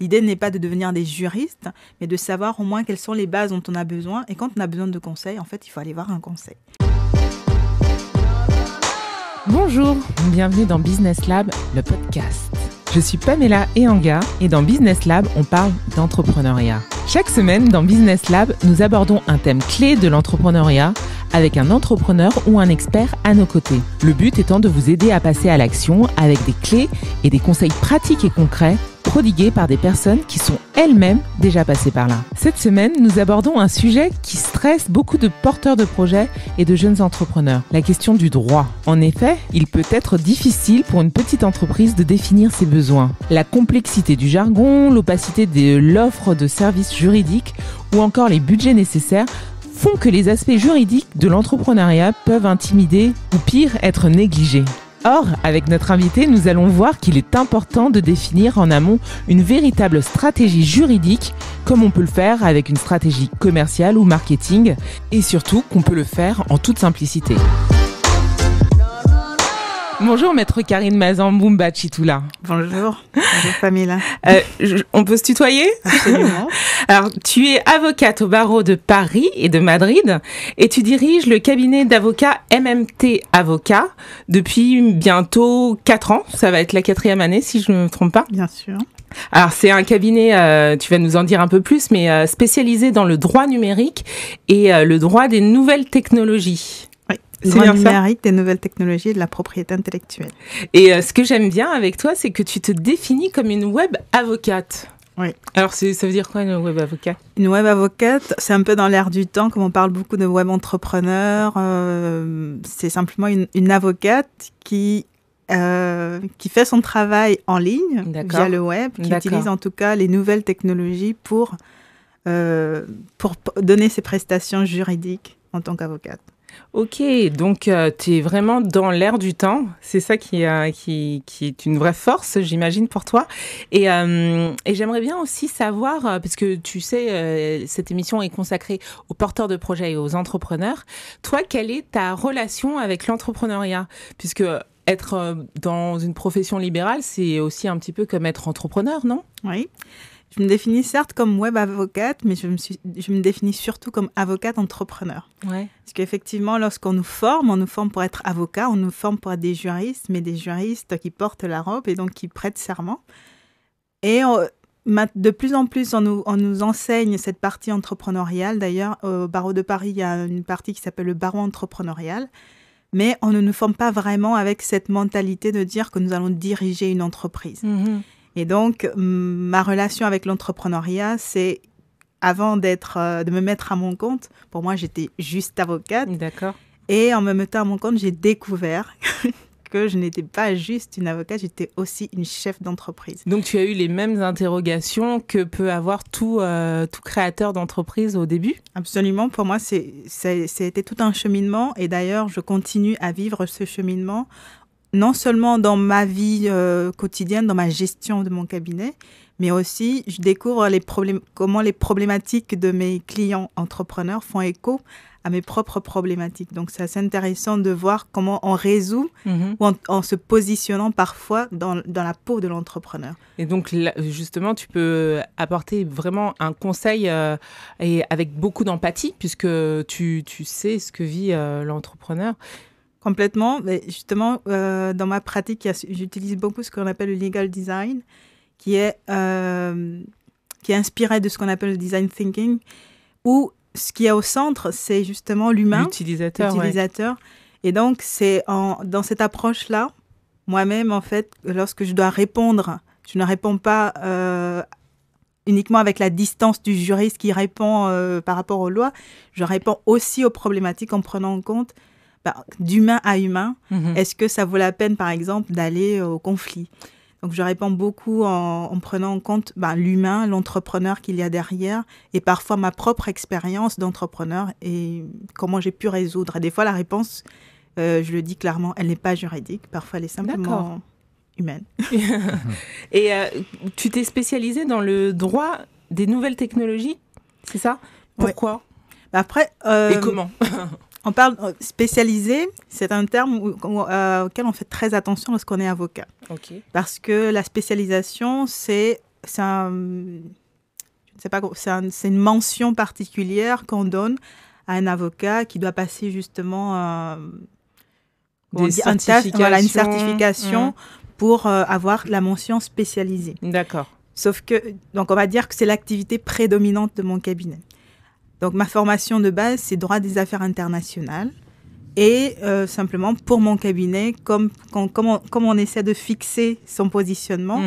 L'idée n'est pas de devenir des juristes, mais de savoir au moins quelles sont les bases dont on a besoin. Et quand on a besoin de conseils, en fait, il faut aller voir un conseil. Bonjour, bienvenue dans Business Lab, le podcast. Je suis Pamela Ehanga et dans Business Lab, on parle d'entrepreneuriat. Chaque semaine, dans Business Lab, nous abordons un thème clé de l'entrepreneuriat avec un entrepreneur ou un expert à nos côtés. Le but étant de vous aider à passer à l'action avec des clés et des conseils pratiques et concrets prodigués par des personnes qui sont elles-mêmes déjà passées par là. Cette semaine, nous abordons un sujet qui stresse beaucoup de porteurs de projets et de jeunes entrepreneurs, la question du droit. En effet, il peut être difficile pour une petite entreprise de définir ses besoins. La complexité du jargon, l'opacité de l'offre de services juridiques ou encore les budgets nécessaires font que les aspects juridiques de l'entrepreneuriat peuvent intimider ou pire être négligés. Or, avec notre invité, nous allons voir qu'il est important de définir en amont une véritable stratégie juridique, comme on peut le faire avec une stratégie commerciale ou marketing, et surtout qu'on peut le faire en toute simplicité. Bonjour maître Karine Mazamboumba Chitoula. Bonjour Pamela. On peut se tutoyer ? Absolument. Alors, tu es avocate au barreau de Paris et de Madrid et tu diriges le cabinet d'avocats MMT Avocats depuis bientôt 4 ans. Ça va être la 4e année si je ne me trompe pas. Bien sûr. Alors, c'est un cabinet, tu vas nous en dire un peu plus, mais spécialisé dans le droit numérique et le droit des nouvelles technologies. Le droit numérique, des nouvelles technologies et de la propriété intellectuelle. Et ce que j'aime bien avec toi, c'est que tu te définis comme une web avocate. Oui. Alors, ça veut dire quoi, une web avocate ? Une web avocate, c'est un peu dans l'air du temps, comme on parle beaucoup de web entrepreneurs. C'est simplement une avocate qui fait son travail en ligne via le web, qui utilise en tout cas les nouvelles technologies pour donner ses prestations juridiques en tant qu'avocate. Ok, donc tu es vraiment dans l'air du temps. C'est ça qui est une vraie force, j'imagine, pour toi. Et j'aimerais bien aussi savoir, parce que tu sais, cette émission est consacrée aux porteurs de projets et aux entrepreneurs. Toi, quelle est ta relation avec l'entrepreneuriat ? Puisque être dans une profession libérale, c'est aussi un petit peu comme être entrepreneur, non ? Oui. Je me définis certes comme web avocate, mais je me définis surtout comme avocate entrepreneur. Ouais. Parce qu'effectivement, lorsqu'on nous forme, on nous forme pour être avocat, on nous forme pour être des juristes, mais des juristes qui portent la robe et donc qui prêtent serment. Et de plus en plus, on nous enseigne cette partie entrepreneuriale. D'ailleurs, au barreau de Paris, il y a une partie qui s'appelle le barreau entrepreneurial. Mais on ne nous forme pas vraiment avec cette mentalité de dire que nous allons diriger une entreprise. Mmh. Et donc, ma relation avec l'entrepreneuriat, c'est avant de me mettre à mon compte, pour moi, j'étais juste avocate. D'accord. Et en me mettant à mon compte, j'ai découvert que je n'étais pas juste une avocate, j'étais aussi une chef d'entreprise. Donc, tu as eu les mêmes interrogations que peut avoir tout créateur d'entreprise au début ? Absolument. Pour moi, c'était tout un cheminement. Et d'ailleurs, je continue à vivre ce cheminement non seulement dans ma vie quotidienne, dans ma gestion de mon cabinet, mais aussi je découvre comment les problématiques de mes clients entrepreneurs font écho à mes propres problématiques. Donc, c'est assez intéressant de voir comment on résout ou en se positionnant parfois dans la peau de l'entrepreneur. Et donc, là, justement, tu peux apporter vraiment un conseil et avec beaucoup d'empathie, puisque tu sais ce que vit l'entrepreneur. Complètement. Mais justement, dans ma pratique, j'utilise beaucoup ce qu'on appelle le legal design, qui est inspiré de ce qu'on appelle le design thinking, où ce qui est au centre, c'est justement l'humain, l'utilisateur. Ouais. Et donc, c'est dans cette approche-là, moi-même, en fait, lorsque je dois répondre, je ne réponds pas uniquement avec la distance du juriste qui répond par rapport aux lois, je réponds aussi aux problématiques en prenant en compte d'humain à humain, est-ce que ça vaut la peine, par exemple, d'aller au conflit ? Donc, je réponds beaucoup en prenant en compte l'humain, l'entrepreneur qu'il y a derrière et parfois ma propre expérience d'entrepreneur et comment j'ai pu résoudre. Des fois, la réponse, je le dis clairement, elle n'est pas juridique. Parfois, elle est simplement humaine. Et tu t'es spécialisée dans le droit des nouvelles technologies, c'est ça ? Pourquoi ? Après, et comment ? On parle spécialisé, c'est un terme auquel on fait très attention lorsqu'on est avocat. Okay. Parce que la spécialisation, c'est c'est une mention particulière qu'on donne à un avocat qui doit passer justement une certification pour avoir la mention spécialisée. D'accord. Sauf que, donc on va dire que c'est l'activité prédominante de mon cabinet. Donc ma formation de base, c'est droit des affaires internationales. Et simplement, pour mon cabinet, comme on essaie de fixer son positionnement,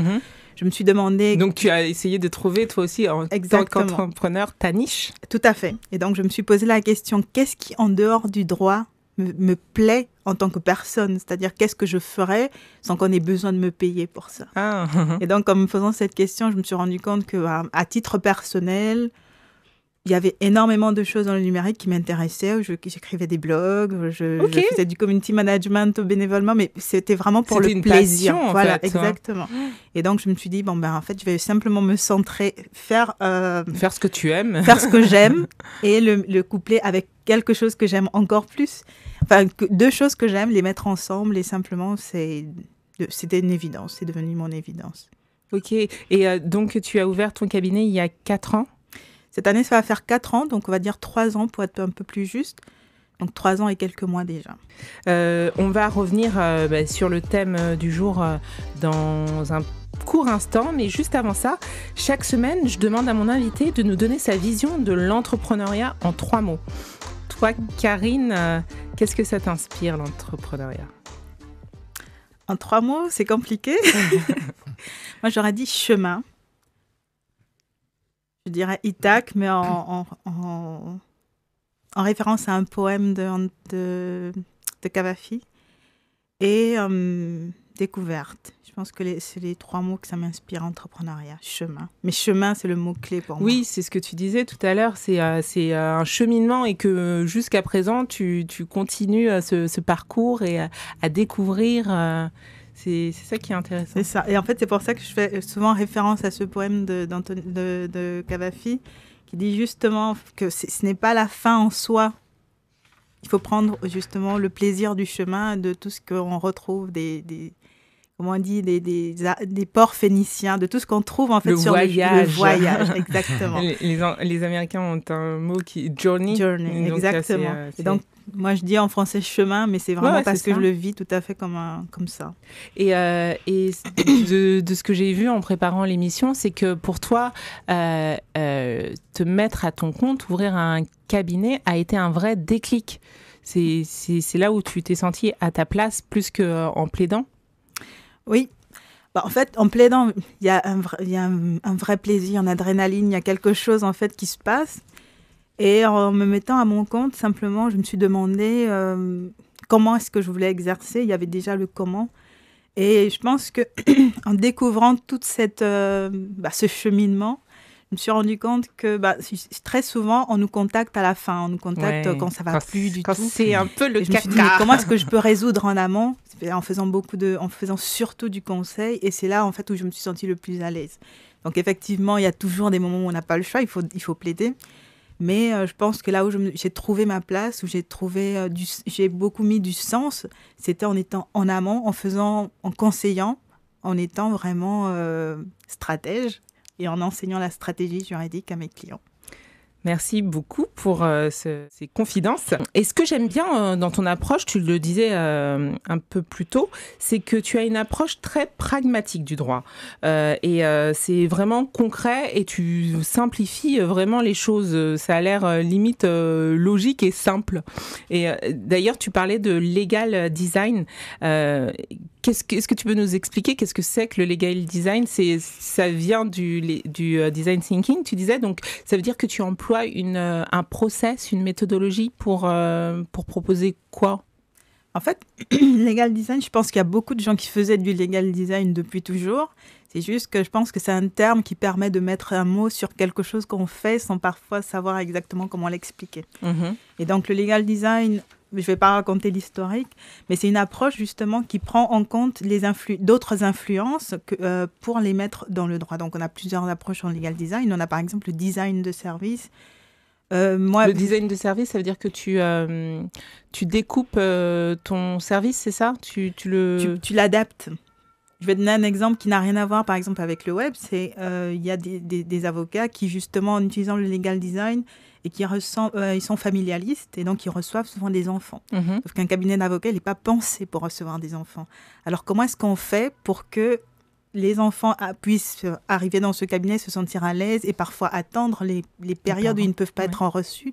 je me suis demandé... Donc, tu as essayé de trouver, toi aussi, en tant qu'entrepreneur, ta niche? Tout à fait. Et donc, je me suis posé la question, qu'est-ce qui, en dehors du droit, me plaît en tant que personne? C'est-à-dire, qu'est-ce que je ferais sans qu'on ait besoin de me payer pour ça? Et donc, en me posant cette question, je me suis rendu compte qu'à titre personnel... Il y avait énormément de choses dans le numérique qui m'intéressaient. J'écrivais des blogs, je faisais du community management bénévolement, mais c'était vraiment pour le plaisir. Passion, voilà, exactement. Et donc, je me suis dit, en fait, je vais simplement me centrer, faire ce que tu aimes. Faire ce que j'aime et le coupler avec quelque chose que j'aime encore plus. Enfin, deux choses que j'aime, les mettre ensemble et simplement, c'était une évidence. C'est devenu mon évidence. Ok. Et donc, tu as ouvert ton cabinet il y a 4 ans? Cette année, ça va faire 4 ans, donc on va dire 3 ans pour être un peu plus juste. Donc 3 ans et quelques mois déjà. On va revenir sur le thème du jour dans un court instant, mais juste avant ça, chaque semaine, je demande à mon invité de nous donner sa vision de l'entrepreneuriat en 3 mots. Toi, Karine, qu'est-ce que ça t'inspire, l'entrepreneuriat? En 3 mots, c'est compliqué. Moi, j'aurais dit chemin. Je dirais Ithaque, mais en référence à un poème de Cavafy. Et découverte. Je pense que c'est les 3 mots que ça m'inspire, entrepreneuriat, chemin. Mais chemin, c'est le mot-clé pour moi. Oui, c'est ce que tu disais tout à l'heure, c'est un cheminement et que jusqu'à présent, tu continues ce parcours et à découvrir... C'est ça qui est intéressant. C'est ça. Et en fait, c'est pour ça que je fais souvent référence à ce poème de Cavafy qui dit justement que ce n'est pas la fin en soi. Il faut prendre justement le plaisir du chemin, de tout ce qu'on retrouve, comment on dit, des ports phéniciens, de tout ce qu'on trouve en fait sur le voyage. Exactement. Les Américains ont un mot qui est journey. Journey, exactement. Et donc, moi, je dis en français chemin, mais c'est vraiment parce que je le vis tout à fait comme ça. Et de ce que j'ai vu en préparant l'émission, c'est que pour toi, te mettre à ton compte, ouvrir un cabinet, a été un vrai déclic. C'est là où tu t'es sentie à ta place plus qu'en plaidant? Oui. En fait, en plaidant, il y a un vrai plaisir, une adrénaline, il y a quelque chose en fait qui se passe. Et en me mettant à mon compte, simplement, je me suis demandé comment est-ce que je voulais exercer. Il y avait déjà le comment. Et je pense qu'en découvrant tout ce cheminement, je me suis rendu compte que très souvent, on nous contacte à la fin. On nous contacte quand ça va plus du tout. C'est un peu le caca. Je me suis dit, comment est-ce que je peux résoudre en amont en faisant surtout du conseil. Et c'est là, en fait, où je me suis sentie le plus à l'aise. Donc, effectivement, il y a toujours des moments où on n'a pas le choix. Il faut plaider. Mais je pense que là où j'ai trouvé ma place, où j'ai beaucoup mis du sens, c'était en étant en amont, en conseillant, en étant vraiment stratège et en enseignant la stratégie juridique à mes clients. Merci beaucoup pour ces confidences. Et ce que j'aime bien dans ton approche, tu le disais un peu plus tôt, c'est que tu as une approche très pragmatique du droit. Et c'est vraiment concret et tu simplifies vraiment les choses. Ça a l'air limite logique et simple. Et d'ailleurs, tu parlais de legal design. Est-ce que tu peux nous expliquer qu'est-ce que c'est que le legal design? Ça vient du design thinking, tu disais. Donc, ça veut dire que tu emploies un process, une méthodologie pour proposer quoi? En fait, legal design, je pense qu'il y a beaucoup de gens qui faisaient du legal design depuis toujours. C'est juste que je pense que c'est un terme qui permet de mettre un mot sur quelque chose qu'on fait sans parfois savoir exactement comment l'expliquer. Mm-hmm. Et donc, le legal design... Je ne vais pas raconter l'historique, mais c'est une approche justement qui prend en compte d'autres influences pour les mettre dans le droit. Donc, on a plusieurs approches en legal design. On a par exemple le design de service. Le design de service, ça veut dire que tu découpes ton service, c'est ça? Tu l'adaptes. Je vais donner un exemple qui n'a rien à voir, par exemple, avec le web. C'est il y a des avocats qui, justement, en utilisant le legal design, et qui ils sont familialistes, et donc ils reçoivent souvent des enfants. Sauf qu'un cabinet d'avocats, il n'est pas pensé pour recevoir des enfants. Alors, comment est-ce qu'on fait pour que les enfants puissent arriver dans ce cabinet, se sentir à l'aise et parfois attendre les périodes où ils ne peuvent pas être en reçu?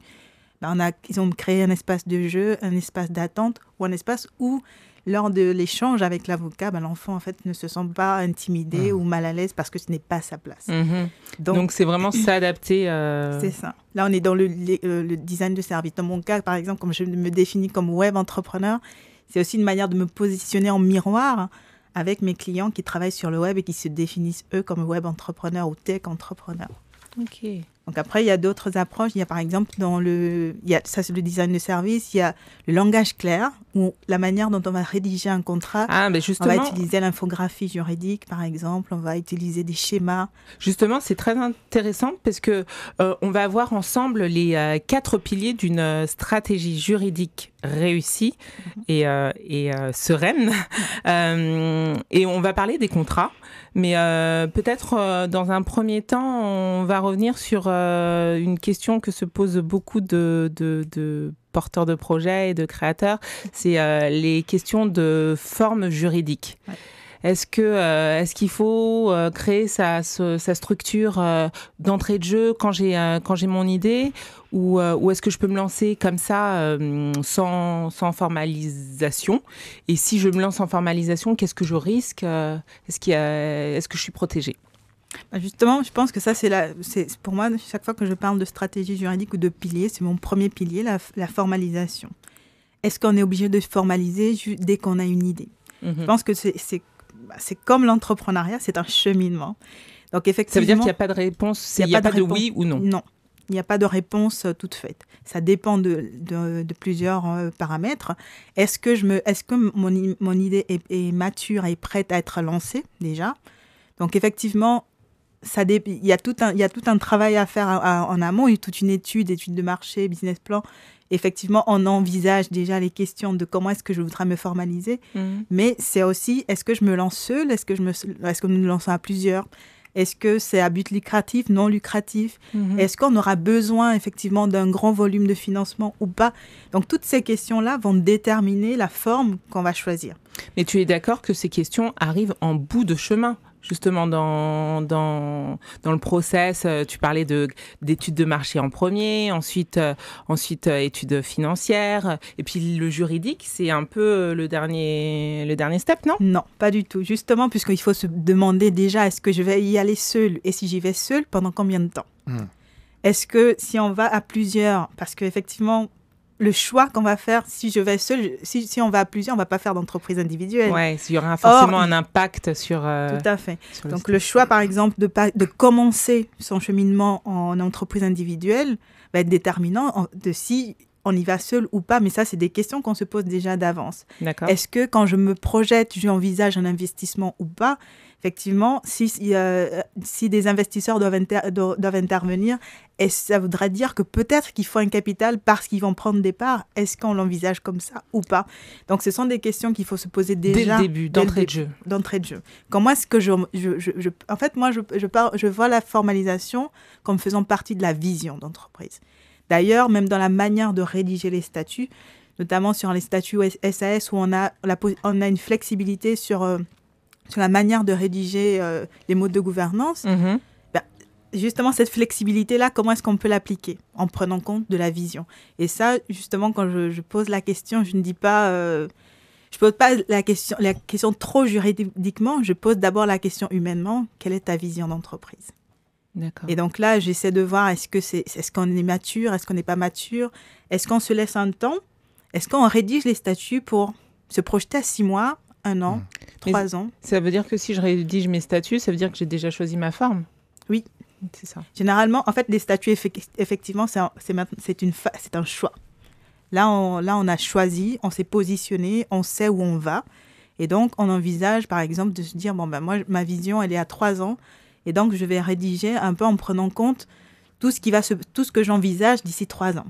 Ils ont créé un espace de jeu, un espace d'attente, ou un espace où, lors de l'échange avec l'avocat, l'enfant en fait ne se sent pas intimidé ou mal à l'aise parce que ce n'est pas sa place. Donc c'est vraiment s'adapter. C'est ça. Là, on est dans le design de service. Dans mon cas, par exemple, comme je me définis comme web entrepreneur, c'est aussi une manière de me positionner en miroir avec mes clients qui travaillent sur le web et qui se définissent eux comme web entrepreneurs ou tech entrepreneurs. Ok. Donc après, il y a d'autres approches. Il y a par exemple, ça c'est le design de service, il y a le langage clair, ou la manière dont on va rédiger un contrat. Justement, on va utiliser l'infographie juridique, par exemple, on va utiliser des schémas. Justement, c'est très intéressant parce que on va voir ensemble les 4 piliers d'une stratégie juridique réussie et sereine. Et on va parler des contrats. Mais peut-être dans un premier temps, on va revenir sur une question que se posent beaucoup de porteurs de projets et de créateurs, c'est les questions de forme juridique. Ouais. Est-ce qu'il faut créer sa structure d'entrée de jeu quand j'ai mon idée ou est-ce que je peux me lancer comme ça sans formalisation? Et si je me lance en formalisation, qu'est-ce que je risque? Est-ce que je suis protégée? Justement, je pense que ça, c'est pour moi, chaque fois que je parle de stratégie juridique ou de pilier, c'est mon premier pilier, la formalisation. Est-ce qu'on est obligé de formaliser dès qu'on a une idée? Je pense que c'est comme l'entrepreneuriat, c'est un cheminement. Donc, effectivement, ça veut dire qu'il n'y a pas de réponse, il n'y a pas de oui ou non? Non, il n'y a pas de réponse toute faite. Ça dépend de plusieurs paramètres. Est-ce que mon idée est mature et prête à être lancée déjà? Donc, effectivement, il y a tout un travail à faire en amont, il y a toute une étude de marché, business plan. Effectivement, on envisage déjà les questions de comment est-ce que je voudrais me formaliser. Mais c'est aussi, est-ce que je me lance seule? Est-ce que nous nous lançons à plusieurs? Est-ce que c'est à but lucratif, non lucratif? Est-ce qu'on aura besoin effectivement d'un grand volume de financement ou pas? Donc, toutes ces questions-là vont déterminer la forme qu'on va choisir. Mais tu es d'accord que ces questions arrivent en bout de chemin? Justement, dans le process, tu parlais d'études de marché en premier, ensuite études financières, et puis le juridique, c'est un peu le dernier step, non? Non, pas du tout. Justement, puisqu'il faut se demander déjà, est-ce que je vais y aller seule? Et si j'y vais seule, pendant combien de temps? Est-ce que si on va à plusieurs, parce qu'effectivement, le choix qu'on va faire, si je vais seule, si on va à plusieurs, on ne va pas faire d'entreprise individuelle. Oui, il y aura forcément un impact sur... tout à fait. Donc, le choix, par exemple, de commencer son cheminement en entreprise individuelle va être déterminant de si on y va seul ou pas. Mais ça, c'est des questions qu'on se pose déjà d'avance. D'accord. Est-ce que quand je me projette, j'envisage un investissement ou pas? Effectivement, si des investisseurs doivent intervenir, ça voudrait dire que peut-être qu'il faut un capital parce qu'ils vont prendre des parts. Est-ce qu'on l'envisage comme ça ou pas? Donc, ce sont des questions qu'il faut se poser déjà. Dès le début, d'entrée de jeu. D'entrée de jeu. Comment est-ce que en fait, moi, je vois la formalisation comme faisant partie de la vision d'entreprise. D'ailleurs, même dans la manière de rédiger les statuts, notamment sur les statuts SAS où on a une flexibilité sur la manière de rédiger les modes de gouvernance, justement, cette flexibilité-là, comment est-ce qu'on peut l'appliquer? En prenant compte de la vision. Et ça, justement, quand je pose la question, je ne dis pas... je pose pas la question trop juridiquement, je pose d'abord la question humainement. Quelle est ta vision d'entreprise? D'accord. Et donc là, j'essaie de voir, est-ce qu'on est mature? Est-ce qu'on n'est pas mature? Est-ce qu'on se laisse un temps? Est-ce qu'on rédige les statuts pour se projeter à 6 mois, 1 an, 3 ans? Ça veut dire que si je rédige mes statuts, ça veut dire que j'ai déjà choisi ma forme? Oui. C'est ça. Généralement, en fait, les statuts, effectivement, c'est un choix. Là, on a choisi, on s'est positionné, on sait où on va. Et donc, on envisage, par exemple, de se dire, moi, ma vision, elle est à 3 ans. Et donc, je vais rédiger un peu en prenant compte tout ce que j'envisage d'ici 3 ans.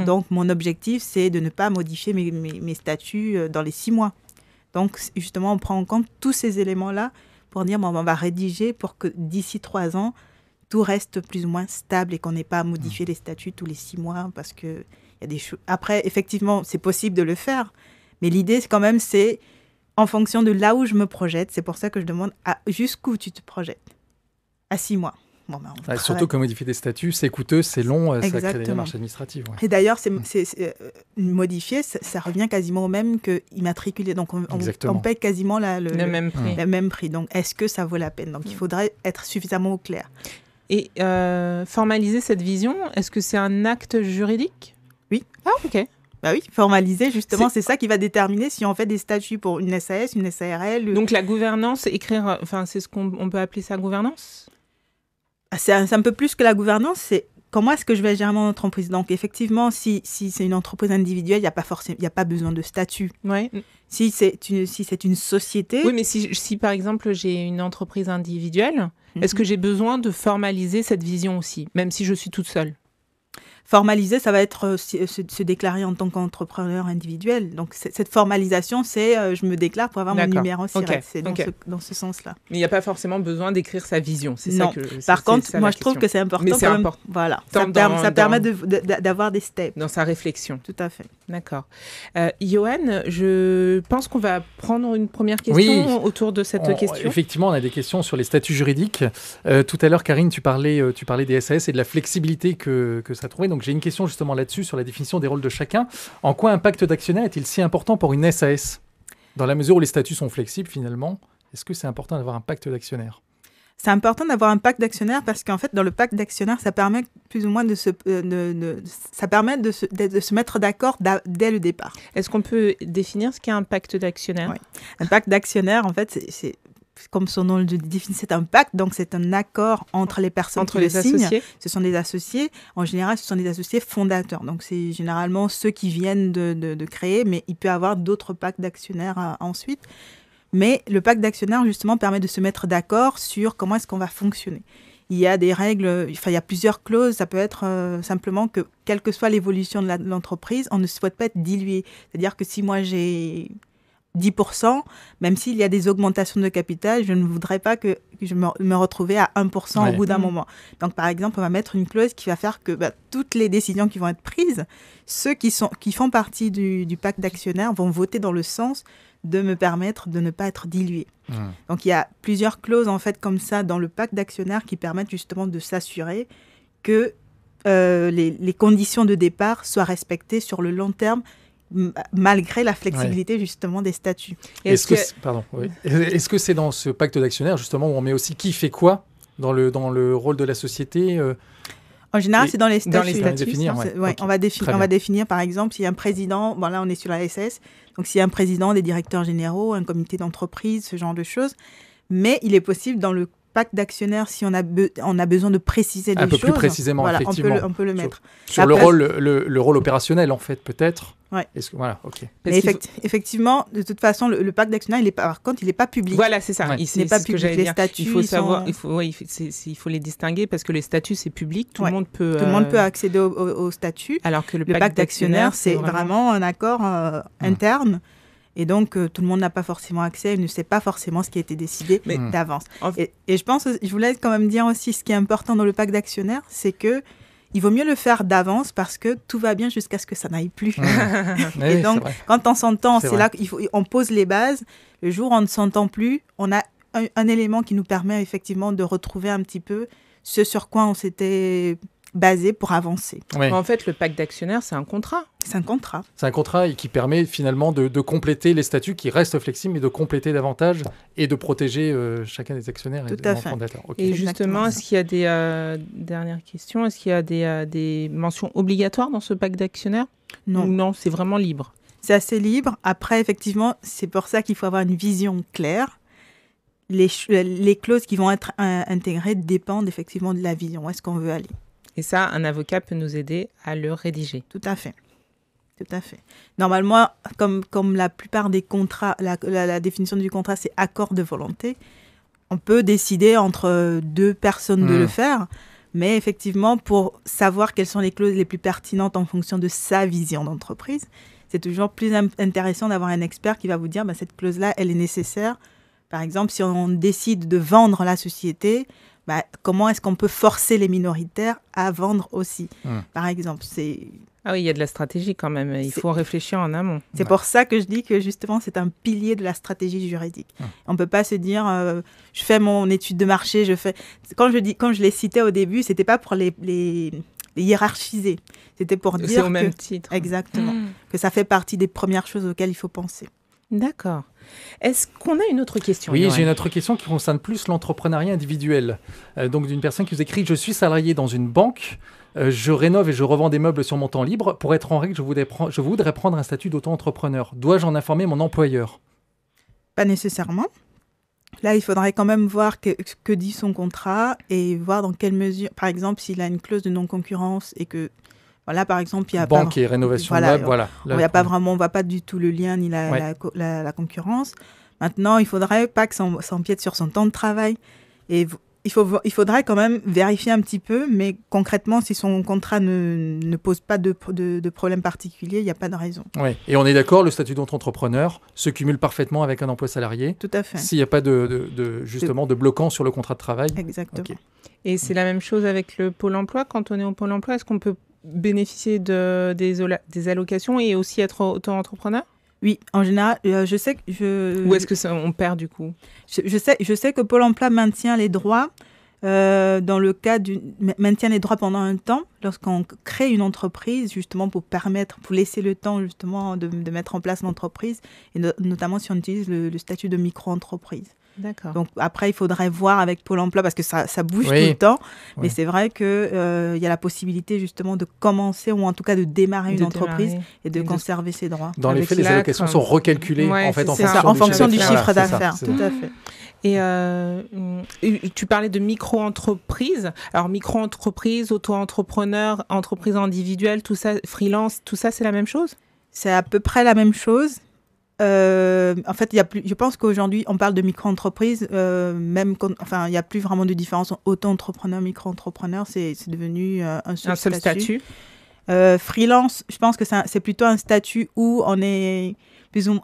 Donc, mon objectif, c'est de ne pas modifier mes statuts dans les 6 mois. Donc, justement, on prend en compte tous ces éléments-là pour dire, on va rédiger pour que d'ici 3 ans, tout reste plus ou moins stable et qu'on n'ait pas à modifier les statuts tous les 6 mois parce que il y a des choses. Après, effectivement, c'est possible de le faire, mais l'idée, quand même, c'est en fonction de là où je me projette. C'est pour ça que je demande jusqu'où tu te projettes. À 6 mois. Surtout que modifier des statuts, c'est coûteux, c'est long, ça crée des démarches administratives. Ouais. Et d'ailleurs, modifier, ça revient quasiment au même que immatriculer. Donc, on paye quasiment le même prix. Donc, est-ce que ça vaut la peine? Donc, il faudrait être suffisamment clair. Et formaliser cette vision, est-ce que c'est un acte juridique? Oui. Ah, ok. Bah oui, formaliser, justement, c'est ça qui va déterminer si on fait des statuts pour une SAS, une SARL. Donc, la gouvernance, c'est ce qu'on peut appeler ça gouvernance? C'est un peu plus que la gouvernance, c'est comment est-ce que je vais gérer mon entreprise. Donc, effectivement, si c'est une entreprise individuelle, il n'y a pas besoin de statut. Ouais. Si c'est une société... Oui, mais si par exemple, j'ai une entreprise individuelle, est-ce que j'ai besoin de formaliser cette vision aussi, même si je suis toute seule? Formaliser, ça va être se déclarer en tant qu'entrepreneur individuel. Donc, cette formalisation, c'est je me déclare pour avoir mon numéro SIRET. C'est dans ce sens-là. Mais il n'y a pas forcément besoin d'écrire sa vision. Non. Par contre, moi, je trouve que c'est important. Mais c'est important. Voilà. Ça permet d'avoir des steps. Dans sa réflexion. Tout à fait. D'accord. Johan, je pense qu'on va prendre une première question autour de cette question. Effectivement, on a des questions sur les statuts juridiques. Tout à l'heure, Karine, tu parlais des SAS et de la flexibilité que ça trouvait. Donc, j'ai une question justement là-dessus, sur la définition des rôles de chacun. En quoi un pacte d'actionnaire est-il si important pour une SAS? Dans la mesure où les statuts sont flexibles, finalement, est-ce que c'est important d'avoir un pacte d'actionnaire? C'est important d'avoir un pacte d'actionnaire parce qu'en fait, dans le pacte d'actionnaire, ça permet plus ou moins de se mettre d'accord dès le départ. Est-ce qu'on peut définir ce qu'est un pacte d'actionnaire? Oui. Un pacte d'actionnaire, en fait, c'est comme son nom le définit, c'est un pacte, donc c'est un accord entre les personnes qui le signent. Associés. Ce sont des associés. En général, ce sont des associés fondateurs. Donc, c'est généralement ceux qui viennent de créer, mais il peut y avoir d'autres pactes d'actionnaires ensuite. Mais le pacte d'actionnaires, justement, permet de se mettre d'accord sur comment est-ce qu'on va fonctionner. Il y a des règles, il y a plusieurs clauses. Ça peut être simplement que, quelle que soit l'évolution de l'entreprise, on ne souhaite pas être dilué. C'est-à-dire que si moi, j'ai 10%, même s'il y a des augmentations de capital, je ne voudrais pas que je me retrouvais à 1% au bout d'un moment. Donc, par exemple, on va mettre une clause qui va faire que toutes les décisions qui vont être prises, ceux qui font partie du pacte d'actionnaires vont voter dans le sens de me permettre de ne pas être dilué. Donc, il y a plusieurs clauses, en fait, comme ça, dans le pacte d'actionnaires qui permettent justement de s'assurer que les conditions de départ soient respectées sur le long terme, malgré la flexibilité justement des statuts. Est-ce que c'est dans ce pacte d'actionnaires justement où on met aussi qui fait quoi dans le rôle de la société En général, c'est dans les statuts. On va définir, par exemple, s'il y a un président, là on est sur la SS, donc s'il y a un président, des directeurs généraux, un comité d'entreprise, ce genre de choses. Mais il est possible dans le pacte d'actionnaires, si on a besoin de préciser des choses. Un peu plus précisément, effectivement. On peut le mettre. Sur le rôle opérationnel, en fait, peut-être. Ouais. Voilà, ok. Mais effectivement, de toute façon, le pacte d'actionnaires, par contre, il n'est pas public. Voilà, c'est ça. Il n'est pas public. Les statuts, il faut les distinguer parce que les statuts, c'est public. Tout le monde peut accéder aux statuts. Alors que le pacte d'actionnaires, c'est vraiment un accord interne. Et donc, tout le monde n'a pas forcément accès, il ne sait pas forcément ce qui a été décidé d'avance. Et je voulais quand même dire aussi, ce qui est important dans le pacte d'actionnaires, c'est que il vaut mieux le faire d'avance parce que tout va bien jusqu'à ce que ça n'aille plus. Et donc, quand on s'entend, c'est là qu'on pose les bases. Le jour où on ne s'entend plus, on a un élément qui nous permet effectivement de retrouver un petit peu ce sur quoi on s'était basé pour avancer. Oui. En fait, le pacte d'actionnaires, c'est un contrat. C'est un contrat. C'est un contrat qui permet finalement de compléter les statuts qui restent flexibles, mais de compléter davantage et de protéger chacun des actionnaires et des fondateurs. Okay. Et justement, est-ce qu'il y a des dernières questions? Est-ce qu'il y a des mentions obligatoires dans ce pacte d'actionnaires? Non. Ou non, c'est vraiment libre? C'est assez libre. Après, effectivement, c'est pour ça qu'il faut avoir une vision claire. Les clauses qui vont être intégrées dépendent effectivement de la vision. Où est-ce qu'on veut aller? Et ça, un avocat peut nous aider à le rédiger. Tout à fait. Normalement, comme la plupart des contrats, la définition du contrat, c'est accord de volonté. On peut décider entre deux personnes de le faire, mais effectivement, pour savoir quelles sont les clauses les plus pertinentes en fonction de sa vision d'entreprise, c'est toujours plus intéressant d'avoir un expert qui va vous dire cette clause-là, elle est nécessaire. Par exemple, si on décide de vendre la société, comment est-ce qu'on peut forcer les minoritaires à vendre aussi, par exemple. Ah oui, il y a de la stratégie quand même. Il faut réfléchir en amont. C'est pour ça que je dis que justement, c'est un pilier de la stratégie juridique. On ne peut pas se dire, je fais mon étude de marché, Quand je l'ai cité au début, ce n'était pas pour les hiérarchiser. C'était pour dire c'est au même titre. Exactement. Que ça fait partie des premières choses auxquelles il faut penser. D'accord. Est-ce qu'on a une autre question? Oui, j'ai une autre question qui concerne plus l'entrepreneuriat individuel. Donc d'une personne qui vous écrit « Je suis salarié dans une banque, je rénove et je revends des meubles sur mon temps libre. Pour être en règle, je voudrais prendre un statut d'auto-entrepreneur. Dois-je en informer mon employeur ?» Pas nécessairement. Là, il faudrait quand même voir que dit son contrat et voir dans quelle mesure, par exemple, s'il a une clause de non-concurrence et que, voilà, par exemple, il y a banque et rénovation web, voilà. On ne voit pas du tout le lien ni la concurrence. Maintenant, il ne faudrait pas que ça empiète sur son temps de travail. Et il faudrait quand même vérifier un petit peu, mais concrètement, si son contrat ne pose pas de problème particulier, il n'y a pas de raison. Oui, et on est d'accord, le statut d'entrepreneur se cumule parfaitement avec un emploi salarié. Tout à fait. S'il n'y a pas de bloquant sur le contrat de travail. Exactement. Okay. Et c'est la même chose avec le Pôle emploi. Quand on est au Pôle emploi, est-ce qu'on peut bénéficier des allocations et aussi être auto-entrepreneur? Oui, en général, je sais que Ou est-ce que on perd du coup? Je sais que Pôle emploi maintient les droits dans le cas maintient les droits pendant un temps lorsqu'on crée une entreprise, justement pour laisser le temps justement de mettre en place l'entreprise, et notamment si on utilise le statut de micro-entreprise. D'accord. Donc après, il faudrait voir avec Pôle emploi parce que ça bouge tout le temps. Mais c'est vrai qu'il y a la possibilité justement de commencer ou en tout cas de démarrer une entreprise et de conserver ses droits. Dans les faits, les allocations sont recalculées en fonction du chiffre d'affaires. Tout à fait. Et tu parlais de micro-entreprise. Alors micro-entreprise, auto-entrepreneur, entreprise individuelle, tout ça, freelance, tout ça, c'est la même chose? C'est à peu près la même chose. En fait, je pense qu'aujourd'hui, on parle de micro-entreprise, il n'y a plus vraiment de différence. Auto-entrepreneur, micro-entrepreneur, c'est devenu un seul statut. Freelance, je pense que c'est plutôt un statut où on est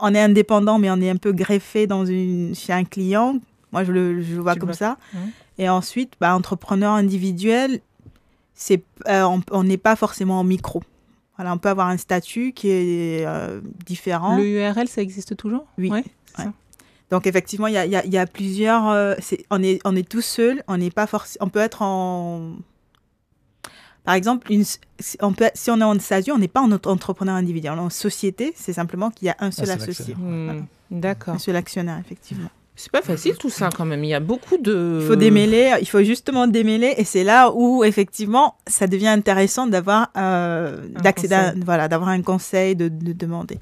indépendant, mais on est un peu greffé chez un client. Moi, je le vois comme ça. Et ensuite, entrepreneur individuel, on n'est pas forcément en micro. Voilà, on peut avoir un statut qui est différent. Le URL, ça existe toujours? Oui. Ouais. Donc, effectivement, il y a plusieurs... on est tout seul. On peut être en... Par exemple, si on est en SASU, on n'est pas en entrepreneur individuel. On est en société, c'est simplement qu'il y a un seul associé. Voilà. D'accord. Un seul actionnaire, effectivement. C'est pas facile tout ça quand même, il y a beaucoup de... Il faut justement démêler et c'est là où effectivement ça devient intéressant d'avoir d'avoir un conseil, de demander.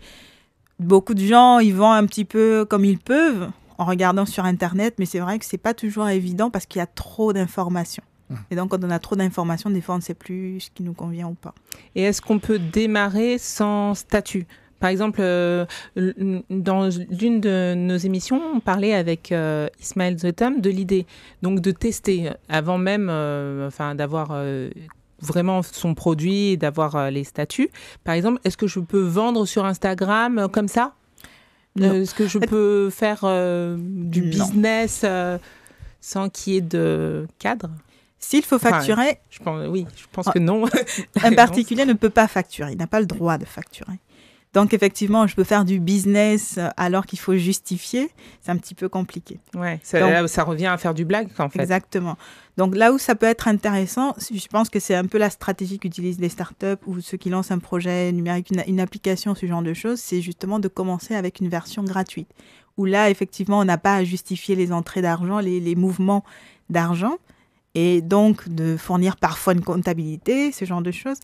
Beaucoup de gens, ils vont un petit peu comme ils peuvent en regardant sur Internet, mais c'est vrai que c'est pas toujours évident parce qu'il y a trop d'informations. Et donc quand on a trop d'informations, des fois on ne sait plus ce qui nous convient ou pas. Et est-ce qu'on peut démarrer sans statut ? Par exemple, dans l'une de nos émissions, on parlait avec Ismaël Zetam de l'idée donc de tester avant même d'avoir vraiment son produit et d'avoir les statuts. Par exemple, est-ce que je peux vendre sur Instagram comme ça ? Est-ce que je peux faire du business sans qu'il y ait de cadre ? S'il faut facturer... je pense que non. Un particulier ne peut pas facturer, il n'a pas le droit de facturer. Donc, effectivement, je peux faire du business alors qu'il faut justifier. C'est un petit peu compliqué. Ouais, ça revient à faire du blague, en fait. Exactement. Donc, là où ça peut être intéressant, je pense que c'est un peu la stratégie qu'utilisent les startups ou ceux qui lancent un projet numérique, une application, ce genre de choses, c'est justement de commencer avec une version gratuite. Où là, effectivement, on n'a pas à justifier les entrées d'argent, les mouvements d'argent, et donc de fournir parfois une comptabilité, ce genre de choses.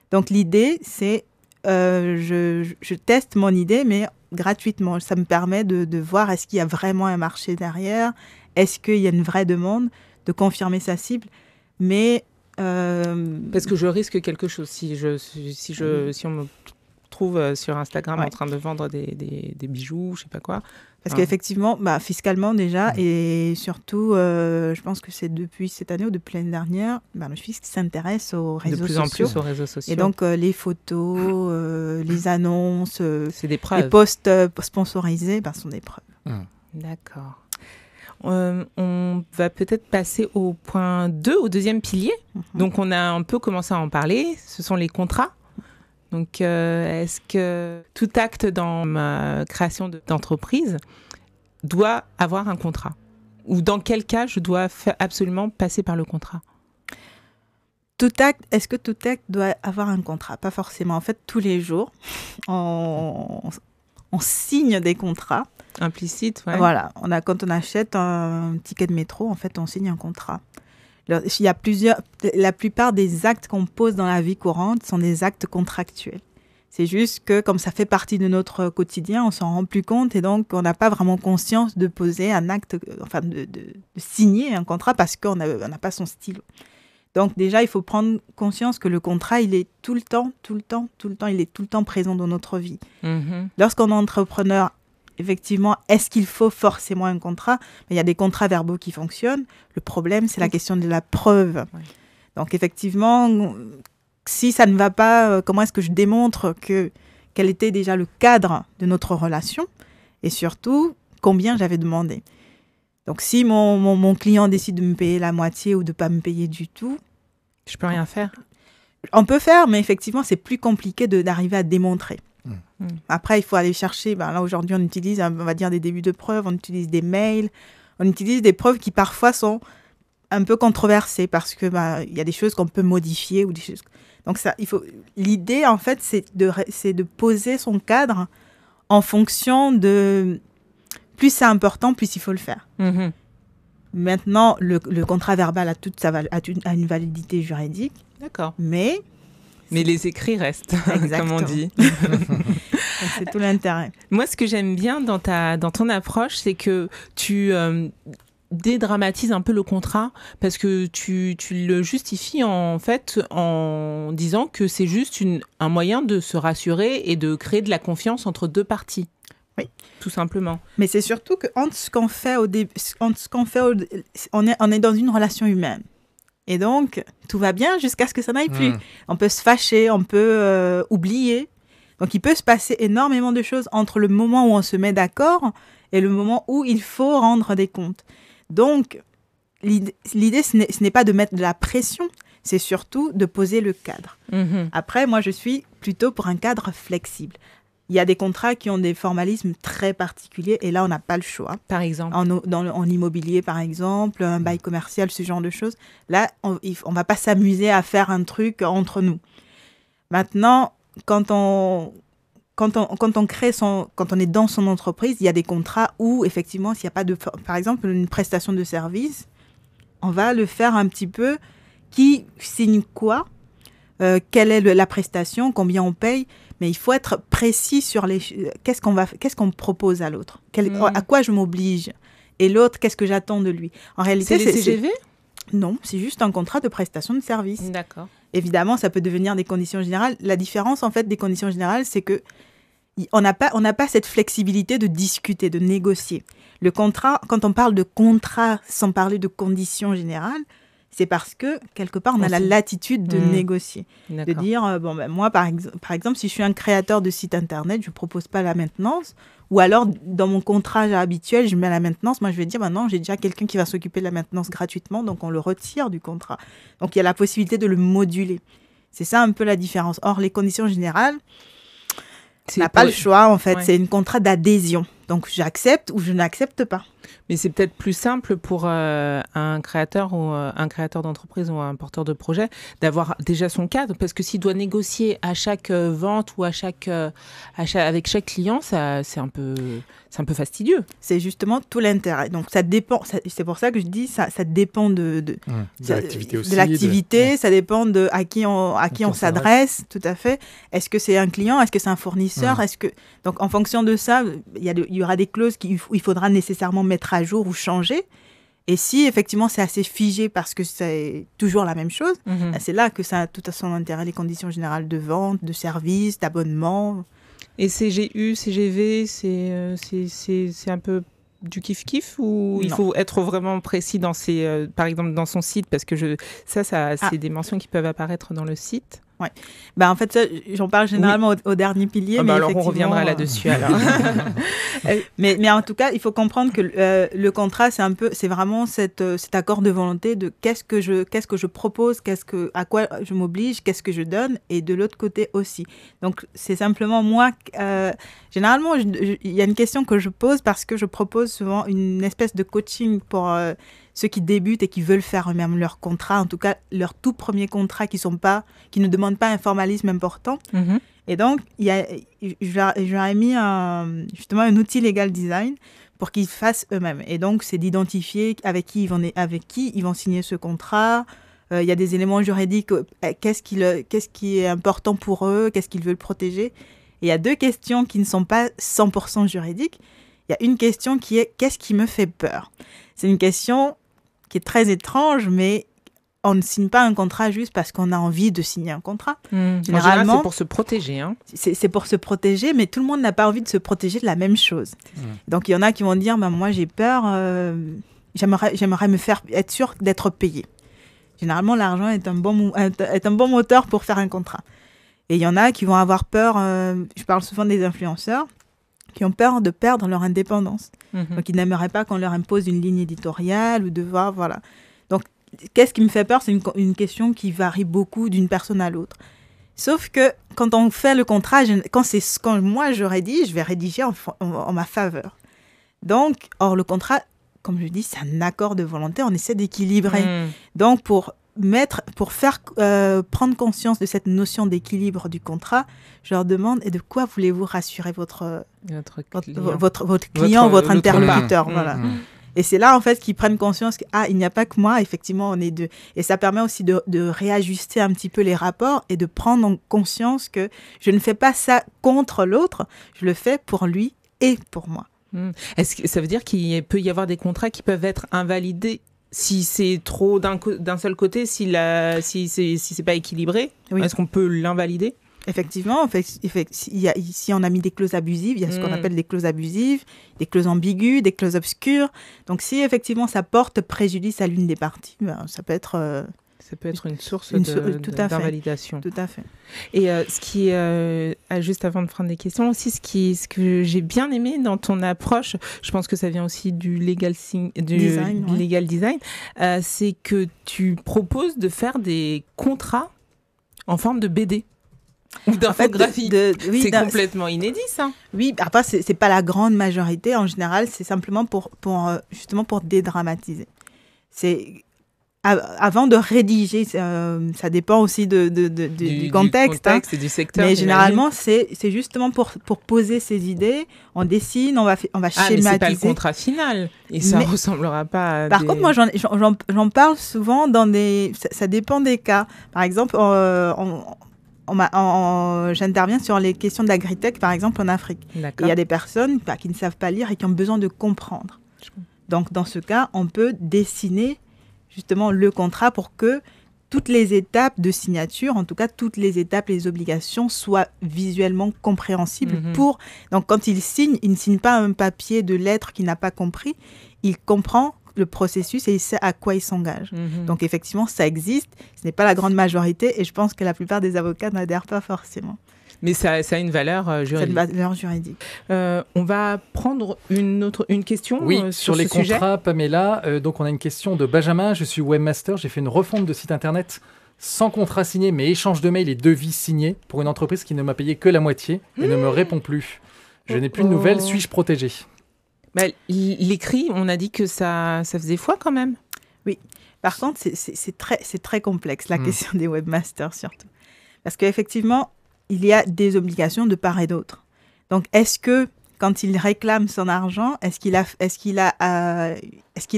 Donc, l'idée, c'est... je teste mon idée, mais gratuitement. Ça me permet de voir est-ce qu'il y a vraiment un marché derrière, est-ce qu'il y a une vraie demande, de confirmer sa cible. Mais parce que je risque quelque chose si on me trouve sur Instagram en train de vendre des bijoux, je sais pas quoi. Parce qu'effectivement, fiscalement déjà, et surtout, je pense que c'est depuis cette année ou depuis l'année dernière, le fisc s'intéresse aux réseaux sociaux. De plus en plus aux réseaux sociaux. Et donc, les photos, les annonces, c'est des preuves. Les posts sponsorisés sont des preuves. D'accord. On va peut-être passer au point 2, au deuxième pilier. Donc, on a un peu commencé à en parler. Ce sont les contrats. Donc, est-ce que tout acte dans ma création d'entreprise doit avoir un contrat ? Ou dans quel cas je dois absolument passer par le contrat ? Est-ce que tout acte doit avoir un contrat ? Pas forcément. En fait, tous les jours, on signe des contrats. Implicites, ouais. Voilà. Quand on achète un ticket de métro, en fait, on signe un contrat. Il y a la plupart des actes qu'on pose dans la vie courante sont des actes contractuels. C'est juste que comme ça fait partie de notre quotidien, on s'en rend plus compte et donc on n'a pas vraiment conscience de poser un acte, de signer un contrat parce qu'on n'a pas son stylo. Donc déjà, il faut prendre conscience que le contrat, il est tout le temps, il est tout le temps présent dans notre vie. Lorsqu'on est entrepreneur, effectivement, est-ce qu'il faut forcément un contrat ? Il y a des contrats verbaux qui fonctionnent. Le problème, c'est la question de la preuve. Ouais. Donc, effectivement, si ça ne va pas, comment est-ce que je démontre quel était déjà le cadre de notre relation ? Et surtout, combien j'avais demandé ? Donc, si mon client décide de me payer la moitié ou de ne pas me payer du tout... Je peux rien faire. On peut faire, mais effectivement, c'est plus compliqué d'arriver à démontrer. Après, il faut aller chercher, là aujourd'hui on utilise, on va dire, des débuts de preuves, on utilise des mails, on utilise des preuves qui parfois sont un peu controversées parce que il y a des choses qu'on peut modifier ou des choses. Donc l'idée en fait c'est de poser son cadre en fonction de plus c'est important, plus il faut le faire. Maintenant, le contrat verbal a une validité juridique. D'accord. Mais les écrits restent, comme on dit. Donc, c'est tout l'intérêt. Moi, ce que j'aime bien dans ton approche, c'est que tu dédramatises un peu le contrat parce que tu le justifies en fait en disant que c'est juste un moyen de se rassurer et de créer de la confiance entre deux parties. Oui. Tout simplement. Mais c'est surtout que entre ce qu'on fait au début, on est dans une relation humaine. Et donc, tout va bien jusqu'à ce que ça n'aille plus. On peut se fâcher, on peut oublier. Donc, il peut se passer énormément de choses entre le moment où on se met d'accord et le moment où il faut rendre des comptes. Donc, l'idée, ce n'est pas de mettre de la pression, c'est surtout de poser le cadre. Après, moi, je suis plutôt pour un cadre flexible. Il y a des contrats qui ont des formalismes très particuliers et là, on n'a pas le choix. Par exemple en immobilier, par exemple, un bail commercial, ce genre de choses. Là, on ne va pas s'amuser à faire un truc entre nous. Maintenant, quand on est dans son entreprise, il y a des contrats où, effectivement, s'il n'y a pas par exemple, une prestation de service, on va le faire un petit peu. Qui signe quoi ? Quelle est la prestation ? Combien on paye ? Mais il faut être précis sur qu'est-ce qu'on propose à l'autre, à quoi je m'oblige, et l'autre, qu'est-ce que j'attends de lui. En réalité, c'est les CGV ? Non, c'est juste un contrat de prestation de service. D'accord. Évidemment, ça peut devenir des conditions générales. La différence, en fait, des conditions générales, c'est que on n'a pas cette flexibilité de discuter, de négocier. Le contrat, quand on parle de contrat sans parler de conditions générales, c'est parce que, quelque part, on a la latitude de négocier. D'accord. De dire, moi, par exemple, si je suis un créateur de site Internet, je ne propose pas la maintenance. Ou alors, dans mon contrat habituel, je mets la maintenance. Moi, je vais dire, non, j'ai déjà quelqu'un qui va s'occuper de la maintenance gratuitement, donc on le retire du contrat. Donc, il y a la possibilité de le moduler. C'est ça un peu la différence. Or, les conditions générales, on n'a pas le choix, en fait. Ouais. C'est un contrat d'adhésion. Donc, j'accepte ou je n'accepte pas. Mais c'est peut-être plus simple pour un créateur ou un créateur d'entreprise ou un porteur de projet d'avoir déjà son cadre. Parce que s'il doit négocier à chaque vente ou avec chaque client, c'est un peu fastidieux. C'est justement tout l'intérêt. Donc, ça dépend. C'est pour ça que je dis ça dépend de l'activité aussi. De l'activité, ça dépend de à qui on s'adresse, tout à fait. Est-ce que c'est un client? Est-ce que c'est un fournisseur? Donc, en fonction de ça, il y aura des clauses où il faudra nécessairement mettre à jour ou changer. Et si effectivement c'est assez figé parce que c'est toujours la même chose, c'est là que ça a tout à son intérêt, les conditions générales de vente, de service, d'abonnement. Et CGU, CGV, c'est un peu du kiff-kiff ou il faut être vraiment précis dans par exemple dans son site, parce que c'est des mentions qui peuvent apparaître dans le site. Ouais. En fait, ça, j'en parle généralement au dernier pilier. Mais alors on reviendra là-dessus alors. mais en tout cas, il faut comprendre que le contrat, c'est vraiment cet accord de volonté de qu'est-ce que je propose, à quoi je m'oblige, qu'est-ce que je donne, et de l'autre côté aussi. Donc c'est simplement moi. Généralement, il y a une question que je pose parce que je propose souvent une espèce de coaching pour ceux qui débutent et qui veulent faire eux-mêmes leur contrat, en tout cas leur tout premier contrat qui ne demandent pas un formalisme important. Mm-hmm. Et donc, je leur ai mis justement un outil legal design pour qu'ils fassent eux-mêmes. Et donc, c'est d'identifier avec qui ils vont signer ce contrat. Il y a des éléments juridiques, qu'est-ce qui est important pour eux, qu'est-ce qu'ils veulent protéger. Et il y a 2 questions qui ne sont pas 100% juridiques. Il y a une question qui est « qu'est-ce qui me fait peur ?» C'est une question qui est très étrange, mais on ne signe pas un contrat juste parce qu'on a envie de signer un contrat. Généralement, c'est pour se protéger. Hein. C'est pour se protéger, mais tout le monde n'a pas envie de se protéger de la même chose. Donc, il y en a qui vont dire moi, j'ai peur, j'aimerais être sûr d'être payé. Généralement, l'argent est un bon moteur pour faire un contrat. Et il y en a qui vont avoir peur, je parle souvent des influenceurs, qui ont peur de perdre leur indépendance. Donc, ils n'aimeraient pas qu'on leur impose une ligne éditoriale ou voilà. Donc, qu'est-ce qui me fait peur? C'est une question qui varie beaucoup d'une personne à l'autre. Sauf que quand on fait le contrat, quand moi je rédige, je vais rédiger en ma faveur. Donc, le contrat, comme je dis, c'est un accord de volonté, on essaie d'équilibrer. Donc, pour faire prendre conscience de cette notion d'équilibre du contrat, je leur demande, et de quoi voulez-vous rassurer votre client, votre interlocuteur, voilà. Et c'est là, en fait, qu'ils prennent conscience qu'il n'y a pas que moi, effectivement, on est 2. Et ça permet aussi de réajuster un petit peu les rapports et de prendre conscience que je ne fais pas ça contre l'autre, je le fais pour lui et pour moi. Est-ce que ça veut dire qu'il peut y avoir des contrats qui peuvent être invalidés si c'est trop d'un seul côté, si c'est pas équilibré? Oui. Est-ce qu'on peut l'invalider? Effectivement, ici on a mis des clauses abusives, il y a ce qu'on appelle des clauses abusives, des clauses ambiguës, des clauses obscures. Donc si effectivement ça porte préjudice à l'une des parties, ça peut être une source d'invalidation. Tout à fait. Et ce qui juste avant de prendre des questions aussi, ce que j'ai bien aimé dans ton approche, je pense que ça vient aussi du legal design, c'est que tu proposes de faire des contrats en forme de BD. Ou d'infographie. C'est complètement inédit, ça. Oui, après, c'est pas la grande majorité. En général, c'est simplement justement pour dédramatiser. Avant de rédiger, ça dépend aussi du contexte et du secteur. Mais généralement, c'est justement pour poser ses idées. On dessine, on va schématiser. Mais c'est pas le contrat final. Et ça ressemblera pas à Par contre, moi, j'en parle souvent ça dépend des cas. Par exemple, j'interviens sur les questions d'agritech, par exemple, en Afrique. Il y a des personnes qui ne savent pas lire et qui ont besoin de comprendre. Donc, dans ce cas, on peut dessiner justement le contrat pour que toutes les étapes de signature, en tout cas toutes les étapes, les obligations soient visuellement compréhensibles. Donc, quand il ne signe pas un papier de lettres qu'il n'a pas compris, il comprend le processus et il sait à quoi il s'engage. Donc, effectivement, ça existe. Ce n'est pas la grande majorité et je pense que la plupart des avocats n'adhèrent pas forcément. Mais ça a une valeur juridique. C'est une valeur juridique. On va prendre une question sur les contrats, Pamela. Donc, on a une question de Benjamin. Je suis webmaster. J'ai fait une refonte de site internet sans contrat signé, mais échange de mails et devis signés pour une entreprise qui ne m'a payé que la moitié et ne me répond plus. Je n'ai plus de nouvelles. Suis-je protégé? L'écrit, on a dit que ça faisait foi quand même. Oui. Par contre, c'est très complexe, la question des webmasters surtout. Parce qu'effectivement, il y a des obligations de part et d'autre. Donc, est-ce que, quand il réclame son argent, est-ce qu'il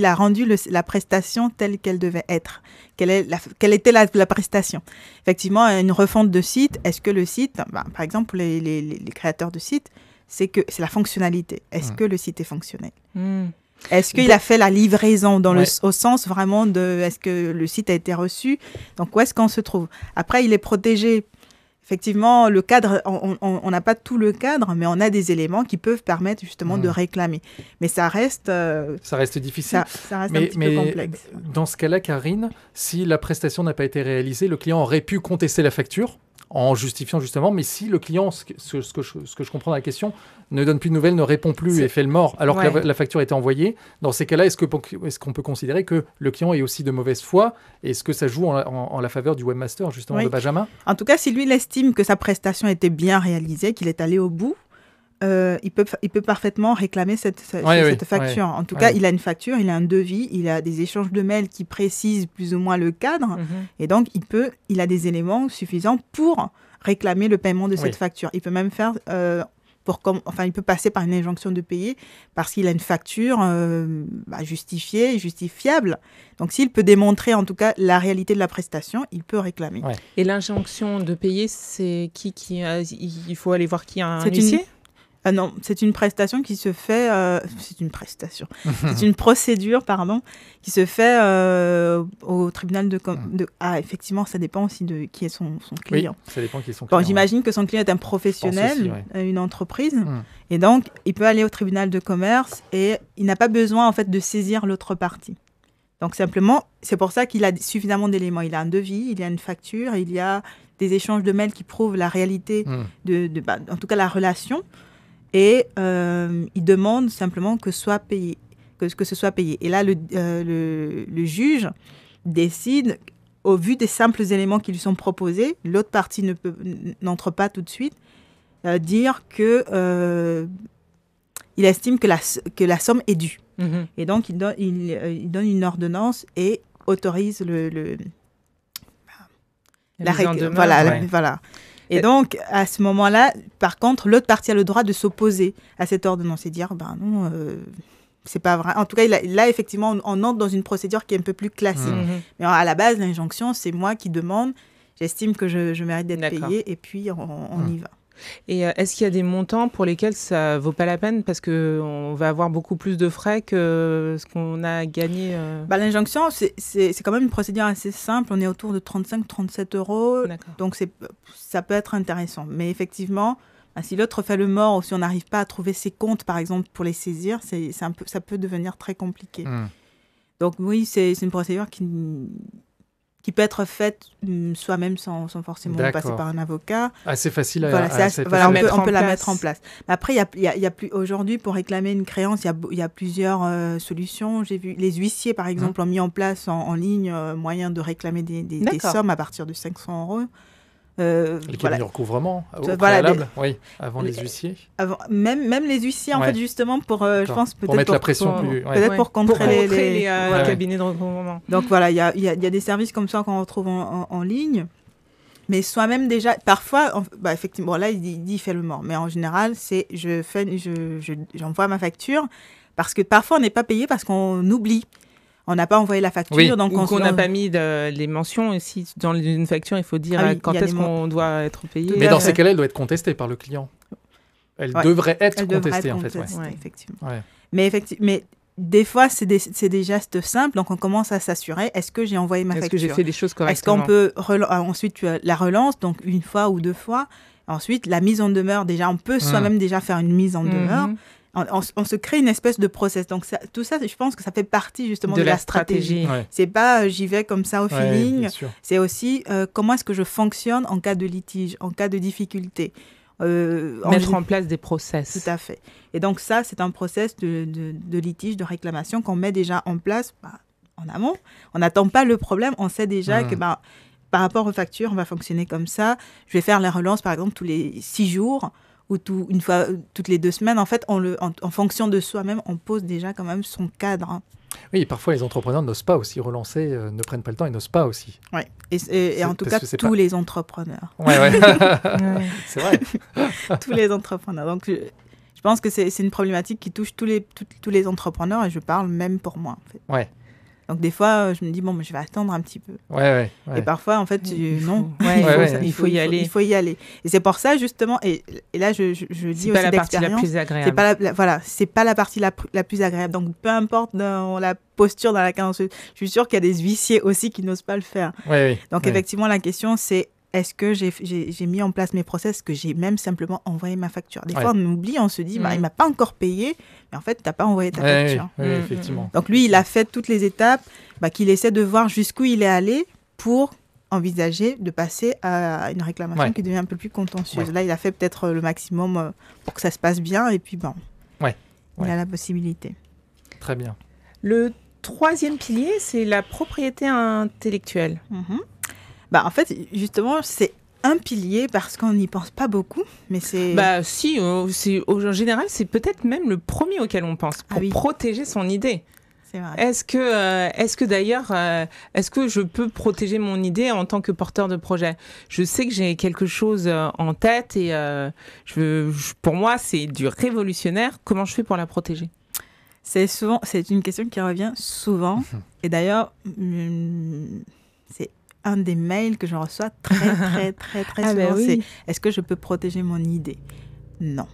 a rendu la prestation telle qu'elle devait être? Quelle était la prestation? Effectivement, une refonte de site, est-ce que le site, par exemple, les créateurs de sites, c'est la fonctionnalité. Est-ce que le site est fonctionnel? Est-ce qu'il a fait la livraison au sens vraiment de est-ce que le site a été reçu? Donc, où est-ce qu'on se trouve? Après, il est protégé Effectivement, le cadre, on n'a pas tout le cadre, mais on a des éléments qui peuvent permettre justement de réclamer. Mais ça reste difficile. Ça reste un petit peu complexe. Dans ce cas-là, Karine, si la prestation n'a pas été réalisée, le client aurait pu contester la facture en justifiant justement, mais si le client, ce que je comprends dans la question, ne donne plus de nouvelles, ne répond plus et fait le mort, alors que la facture a été envoyée, dans ces cas-là, est-ce qu'on peut considérer que le client est aussi de mauvaise foi? Est-ce que ça joue en la faveur du webmaster, justement, de Benjamin? En tout cas, si lui, il estime que sa prestation était bien réalisée, qu'il est allé au bout, il peut parfaitement réclamer cette facture. En tout cas, il a une facture, il a un devis, il a des échanges de mails qui précisent plus ou moins le cadre. Et donc, il a des éléments suffisants pour réclamer le paiement de cette facture. Il peut même faire... il peut passer par une injonction de payer parce qu'il a une facture justifiée, justifiable. Donc, s'il peut démontrer, en tout cas, la réalité de la prestation, il peut réclamer. Et l'injonction de payer, c'est il faut aller voir qui? Un huissier? Non, c'est une prestation qui se fait... c'est une procédure, qui se fait au tribunal de... effectivement, ça dépend aussi de qui est son client. Oui, ça dépend qui est son client. J'imagine que son client est un professionnel, une entreprise, et donc il peut aller au tribunal de commerce et il n'a pas besoin, en fait, de saisir l'autre partie. Donc, simplement, c'est pour ça qu'il a suffisamment d'éléments. Il a un devis, il y a une facture, il y a des échanges de mails qui prouvent la réalité, en tout cas la relation. Et il demande simplement que ce soit payé. Et là, le juge décide, au vu des simples éléments qui lui sont proposés, l'autre partie n'entre pas tout de suite, dire que il estime que la somme est due. Et donc, il donne une ordonnance et autorise la règle. Voilà. Et donc, à ce moment-là, par contre, l'autre partie a le droit de s'opposer à cette ordonnance et dire, non, c'est pas vrai. En tout cas, là, effectivement, on entre dans une procédure qui est un peu plus classique. Mais à la base, l'injonction, c'est moi qui demande, j'estime que je mérite d'être payé, et puis on y va. Et est-ce qu'il y a des montants pour lesquels ça ne vaut pas la peine parce qu'on va avoir beaucoup plus de frais que ce qu'on a gagné L'injonction, c'est quand même une procédure assez simple. On est autour de 35-37 €. Donc, ça peut être intéressant. Mais effectivement, si l'autre fait le mort ou si on n'arrive pas à trouver ses comptes, par exemple, pour les saisir, ça peut devenir très compliqué. Donc, oui, c'est une procédure qui peut être faite soi-même sans forcément passer par un avocat. Assez facile on peut la mettre en place. Mais après, il y a plus aujourd'hui, pour réclamer une créance, il y a plusieurs solutions. J'ai vu les huissiers, par exemple, ont mis en place en ligne moyen de réclamer des sommes à partir de 500 €. Les cabinets de recouvrement au préalable, avant les huissiers. Même les huissiers, en fait, justement, je pense peut-être pour mettre la pression peut-être pour contrer les cabinets de recouvrement. Donc voilà, il y a des services comme ça qu'on retrouve en ligne. Mais soi-même déjà, parfois, effectivement, là, il dit il fait le mort. Mais en général, c'est j'envoie ma facture parce que parfois, on n'est pas payé parce qu'on oublie. On n'a pas envoyé la facture. Donc ou qu'on n'a pas mis les mentions. Aussi, dans une facture, il faut dire quand est-ce qu'on doit être payé. Mais dans ces cas-là, elle doit être contestée par le client. Elle devrait être contestée, en fait. Effectivement. Mais des fois, c'est des gestes simples. Donc, on commence à s'assurer. Est-ce que j'ai envoyé ma facture? Est-ce que j'ai fait les choses correctement? Est-ce qu'on peut ensuite la relance, donc une fois ou deux fois. Ensuite, la mise en demeure. Déjà, on peut soi-même déjà faire une mise en demeure. On se crée une espèce de process. Donc, tout ça, je pense que ça fait partie justement de la stratégie. C'est pas j'y vais comme ça au feeling. C'est aussi comment est-ce que je fonctionne en cas de litige, en cas de difficulté. Mettre en place des process. Tout à fait. Et donc, ça, c'est un process de litige, de réclamation qu'on met déjà en place en amont. On n'attend pas le problème. On sait déjà que par rapport aux factures, on va fonctionner comme ça. Je vais faire les relances, par exemple, tous les 6 jours. Ou une fois toutes les 2 semaines, en fait, en fonction de soi-même, on pose déjà quand même son cadre. Oui, parfois les entrepreneurs n'osent pas aussi relancer, ne prennent pas le temps et n'osent pas aussi. Oui, et en tout cas, tous les entrepreneurs. Oui. C'est vrai. Tous les entrepreneurs. Donc, je pense que c'est une problématique qui touche tous les entrepreneurs et je parle même pour moi, en fait. Ouais. Donc, des fois, je me dis, mais je vais attendre un petit peu. Ouais. Et parfois, en fait, non. Il faut y aller. Il faut y aller. Et c'est pour ça, justement, et là, je dis aussi d'expérience. C'est pas la partie la plus agréable. C'est pas la partie la plus agréable. Donc, peu importe dans la posture dans laquelle je suis sûre qu'il y a des huissiers aussi qui n'osent pas le faire. Donc, effectivement, la question, c'est est-ce que j'ai mis en place mes process, est-ce que j'ai même simplement envoyé ma facture. Des fois, on oublie, on se dit, il ne m'a pas encore payé, mais en fait, tu n'as pas envoyé ta facture. Oui, effectivement. Donc lui, il a fait toutes les étapes, qu'il essaie de voir jusqu'où il est allé pour envisager de passer à une réclamation qui devient un peu plus contentieuse. Là, il a fait peut-être le maximum pour que ça se passe bien, et puis il a la possibilité. Très bien. Le troisième pilier, c'est la propriété intellectuelle. En fait, justement, c'est un pilier parce qu'on n'y pense pas beaucoup, mais c'est... en général, c'est peut-être même le premier auquel on pense pour protéger son idée. C'est vrai. Est-ce que d'ailleurs, est-ce que je peux protéger mon idée en tant que porteur de projet ? Je sais que j'ai quelque chose en tête et pour moi, c'est du révolutionnaire. Comment je fais pour la protéger ? C'est une question qui revient souvent. Et d'ailleurs, c'est un des mails que je reçois très souvent. C'est est-ce que je peux protéger mon idée ? Non.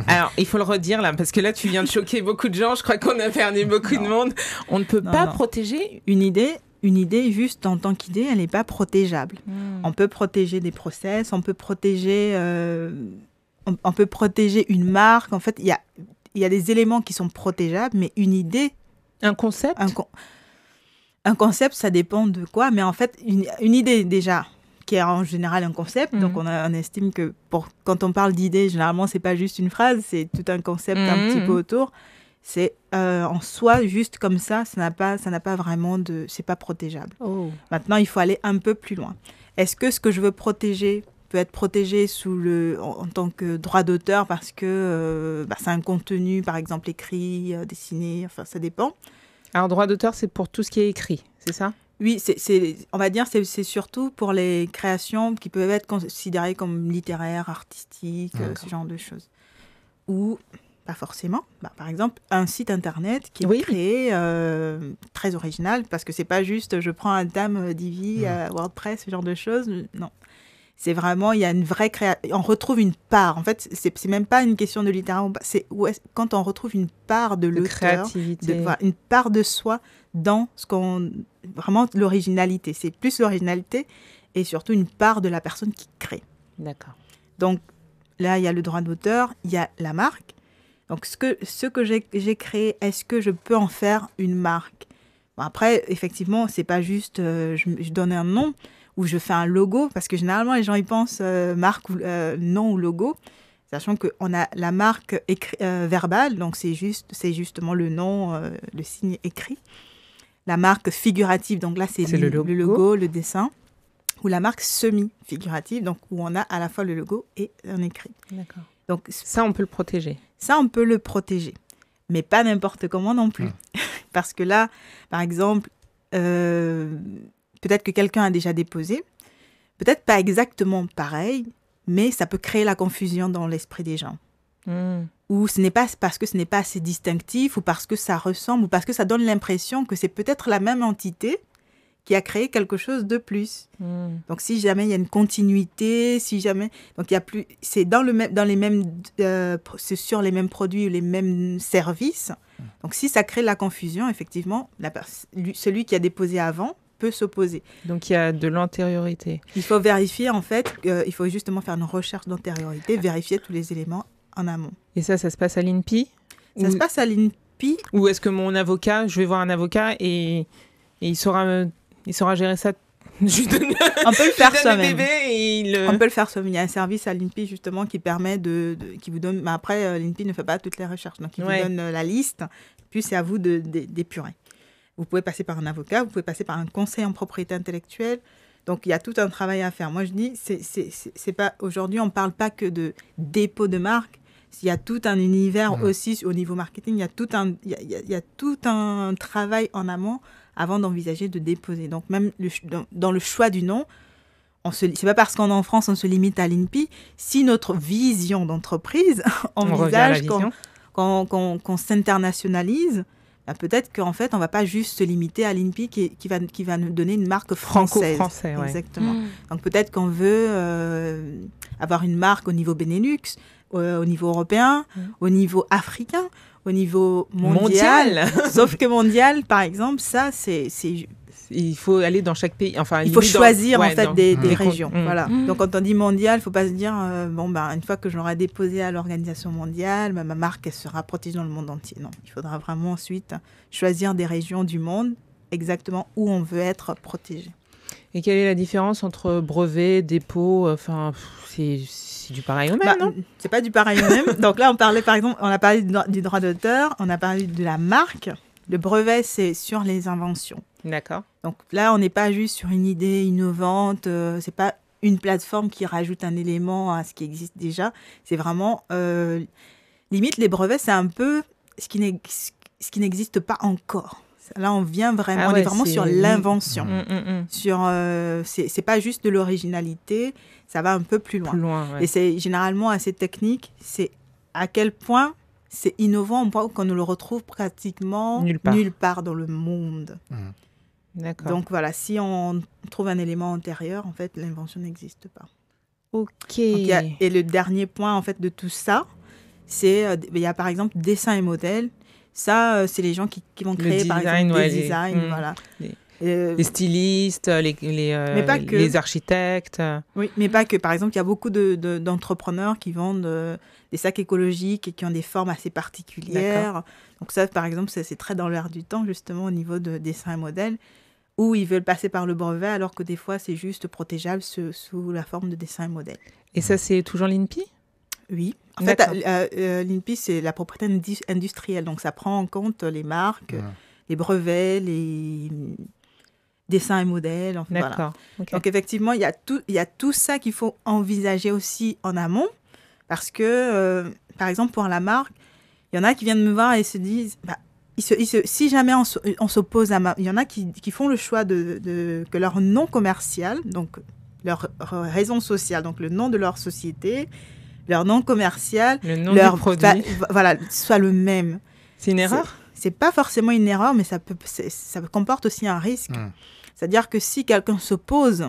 Alors, il faut le redire là, parce que là, tu viens de choquer beaucoup de gens. Je crois qu'on a perdu beaucoup de monde. On ne peut pas protéger une idée. Une idée, juste en tant qu'idée, elle n'est pas protégeable. On peut protéger des process, on peut protéger une marque. En fait, il y a des éléments qui sont protégeables, mais une idée... Un concept Un concept, ça dépend de quoi. Mais en fait, une idée déjà... qui est en général un concept. Donc, on estime que quand on parle d'idée, généralement, c'est pas juste une phrase, c'est tout un concept un petit peu autour. C'est en soi, juste comme ça n'a pas vraiment de... C'est pas protégeable. Maintenant, il faut aller un peu plus loin. Est-ce que ce que je veux protéger peut être protégé en tant que droit d'auteur parce que c'est un contenu, par exemple, écrit, dessiné, enfin, ça dépend. Alors, droit d'auteur, c'est pour tout ce qui est écrit, c'est ça ? Oui, on va dire c'est surtout pour les créations qui peuvent être considérées comme littéraires, artistiques, ce genre de choses. Ou pas forcément. Par exemple, un site internet qui est créé très original, parce que c'est pas juste je prends un thème Divi, WordPress, ce genre de choses. Non. C'est vraiment, il y a une vraie création. On retrouve une part. En fait, c'est même pas une question de littéraire. C'est quand on retrouve une part de l'auteur, une part de soi dans vraiment l'originalité. C'est plus l'originalité et surtout une part de la personne qui crée. D'accord. Donc là, il y a le droit d'auteur, il y a la marque. Donc ce que j'ai créé, est-ce que je peux en faire une marque ? Après, effectivement, c'est pas juste je donne un nom ou je fais un logo, parce que généralement les gens ils pensent marque ou nom ou logo, sachant qu'on a la marque verbale, donc c'est justement le nom, le signe écrit. La marque figurative, donc là c'est le logo, le dessin, ou la marque semi-figurative, donc où on a à la fois le logo et un écrit. D'accord. Donc ça on peut le protéger. Ça on peut le protéger, mais pas n'importe comment non plus, parce que là, par exemple, peut-être que quelqu'un a déjà déposé, peut-être pas exactement pareil, mais ça peut créer la confusion dans l'esprit des gens. Ou ce n'est pas parce que ce n'est pas assez distinctif, ou parce que ça ressemble, ou parce que ça donne l'impression que c'est peut-être la même entité qui a créé quelque chose de plus. Donc si jamais il y a une continuité, donc il y a plus, c'est c'est sur les mêmes produits ou les mêmes services. Donc si ça crée la confusion, effectivement, celui qui a déposé avant peut s'opposer. Donc il y a de l'antériorité. Il faut vérifier en fait, il faut justement faire une recherche d'antériorité, vérifier tous les éléments en amont. Et ça se passe à l'INPI ? Ça se passe à l'INPI. Ou est-ce que mon avocat, je vais voir un avocat et il saura gérer ça? On peut le faire soi-même. On peut le faire soi-même. Il y a un service à l'INPI justement qui permet qui vous donne. Mais après, l'INPI ne fait pas toutes les recherches, donc il vous donne la liste. Puis c'est à vous d'épurer. Vous pouvez passer par un avocat, vous pouvez passer par un conseil en propriété intellectuelle. Donc il y a tout un travail à faire. Moi je dis, c'est pas aujourd'hui, on parle pas que de dépôt de marque. Il y a tout un univers aussi au niveau marketing. Il y a tout un travail en amont avant d'envisager de déposer. Donc même dans le choix du nom, c'est pas parce qu'on est en France on se limite à l'INPI. Si notre vision d'entreprise envisage qu'on s'internationalise, peut-être qu'en fait on va pas juste se limiter à l'INPI qui va nous donner une marque française. Franco-français, exactement. Donc peut-être qu'on veut avoir une marque au niveau Benelux, au niveau européen, au niveau africain, au niveau mondial. Sauf que mondial, par exemple, ça, c'est il faut aller dans chaque pays. Enfin, il faut choisir en fait des régions. Voilà. Donc quand on dit mondial, il ne faut pas se dire une fois que je l'aurai déposé à l'organisation mondiale, ma marque elle sera protégée dans le monde entier. Non, il faudra vraiment ensuite choisir des régions du monde exactement où on veut être protégé. Et quelle est la différence entre brevet, dépôt, c'est du pareil au même, non? C'est pas du pareil au même. Donc là, on a parlé du droit d'auteur, on a parlé de la marque. Le brevet, c'est sur les inventions. D'accord. Donc là, on n'est pas juste sur une idée innovante, c'est pas une plateforme qui rajoute un élément à ce qui existe déjà. C'est vraiment, limite, les brevets, c'est un peu ce qui n'existe pas encore. Là, on est vraiment sur l'invention. C'est pas juste de l'originalité, ça va un peu plus loin. Et c'est généralement assez technique. C'est à quel point c'est innovant, on voit qu'on ne le retrouve pratiquement nulle part dans le monde. D'accord. Donc voilà, si on trouve un élément antérieur, en fait, l'invention n'existe pas. Ok. Et le dernier point, en fait, de tout ça, c'est, il y a par exemple dessin et modèle. Ça, c'est les gens qui vont créer, par exemple, des designs. Voilà. Les stylistes, les architectes. Oui, mais pas que. Par exemple, il y a beaucoup d'entrepreneurs qui vendent des sacs écologiques et qui ont des formes assez particulières. D'accord. Donc ça, par exemple, c'est très dans l'air du temps, justement, au niveau de dessin et modèle, où ils veulent passer par le brevet, alors que des fois, c'est juste protégeable sous la forme de dessin et modèle. Et ça, c'est toujours l'INPI ? Oui. En fait, l'INPI, c'est la propriété industrielle. Donc, ça prend en compte les marques, les brevets, les dessins et modèles. Enfin, d'accord. Voilà. Okay. Donc, effectivement, il y a tout ça qu'il faut envisager aussi en amont. Parce que, par exemple, pour la marque, il y en a qui viennent me voir et se disent... si jamais on s'oppose à... Il y en a qui font le choix que leur nom commercial, donc leur raison sociale, donc le nom de leur société... leur nom commercial, le nom du produit, soit le même. C'est une erreur ? C'est pas forcément une erreur, mais ça comporte aussi un risque. C'est-à-dire que si quelqu'un s'oppose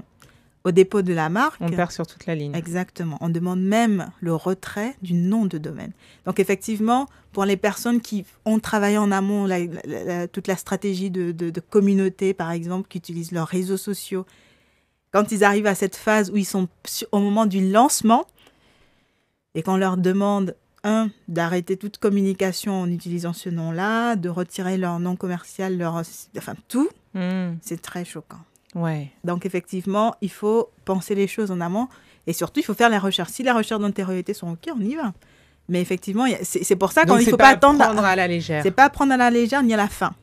au dépôt de la marque... on perd sur toute la ligne. Exactement. On demande même le retrait du nom de domaine. Donc effectivement, pour les personnes qui ont travaillé en amont, toute la stratégie de communauté, par exemple, qui utilisent leurs réseaux sociaux, quand ils arrivent à cette phase où ils sont au moment du lancement, et qu'on leur demande, d'arrêter toute communication en utilisant ce nom-là, de retirer leur nom commercial, tout, c'est très choquant. Ouais. Donc, effectivement, il faut penser les choses en amont et surtout, il faut faire les recherches. Si les recherches d'antériorité sont OK, on y va. Mais effectivement, c'est pour ça qu'il ne faut pas attendre. C'est pas prendre à la légère. C'est pas prendre à la légère ni à la fin.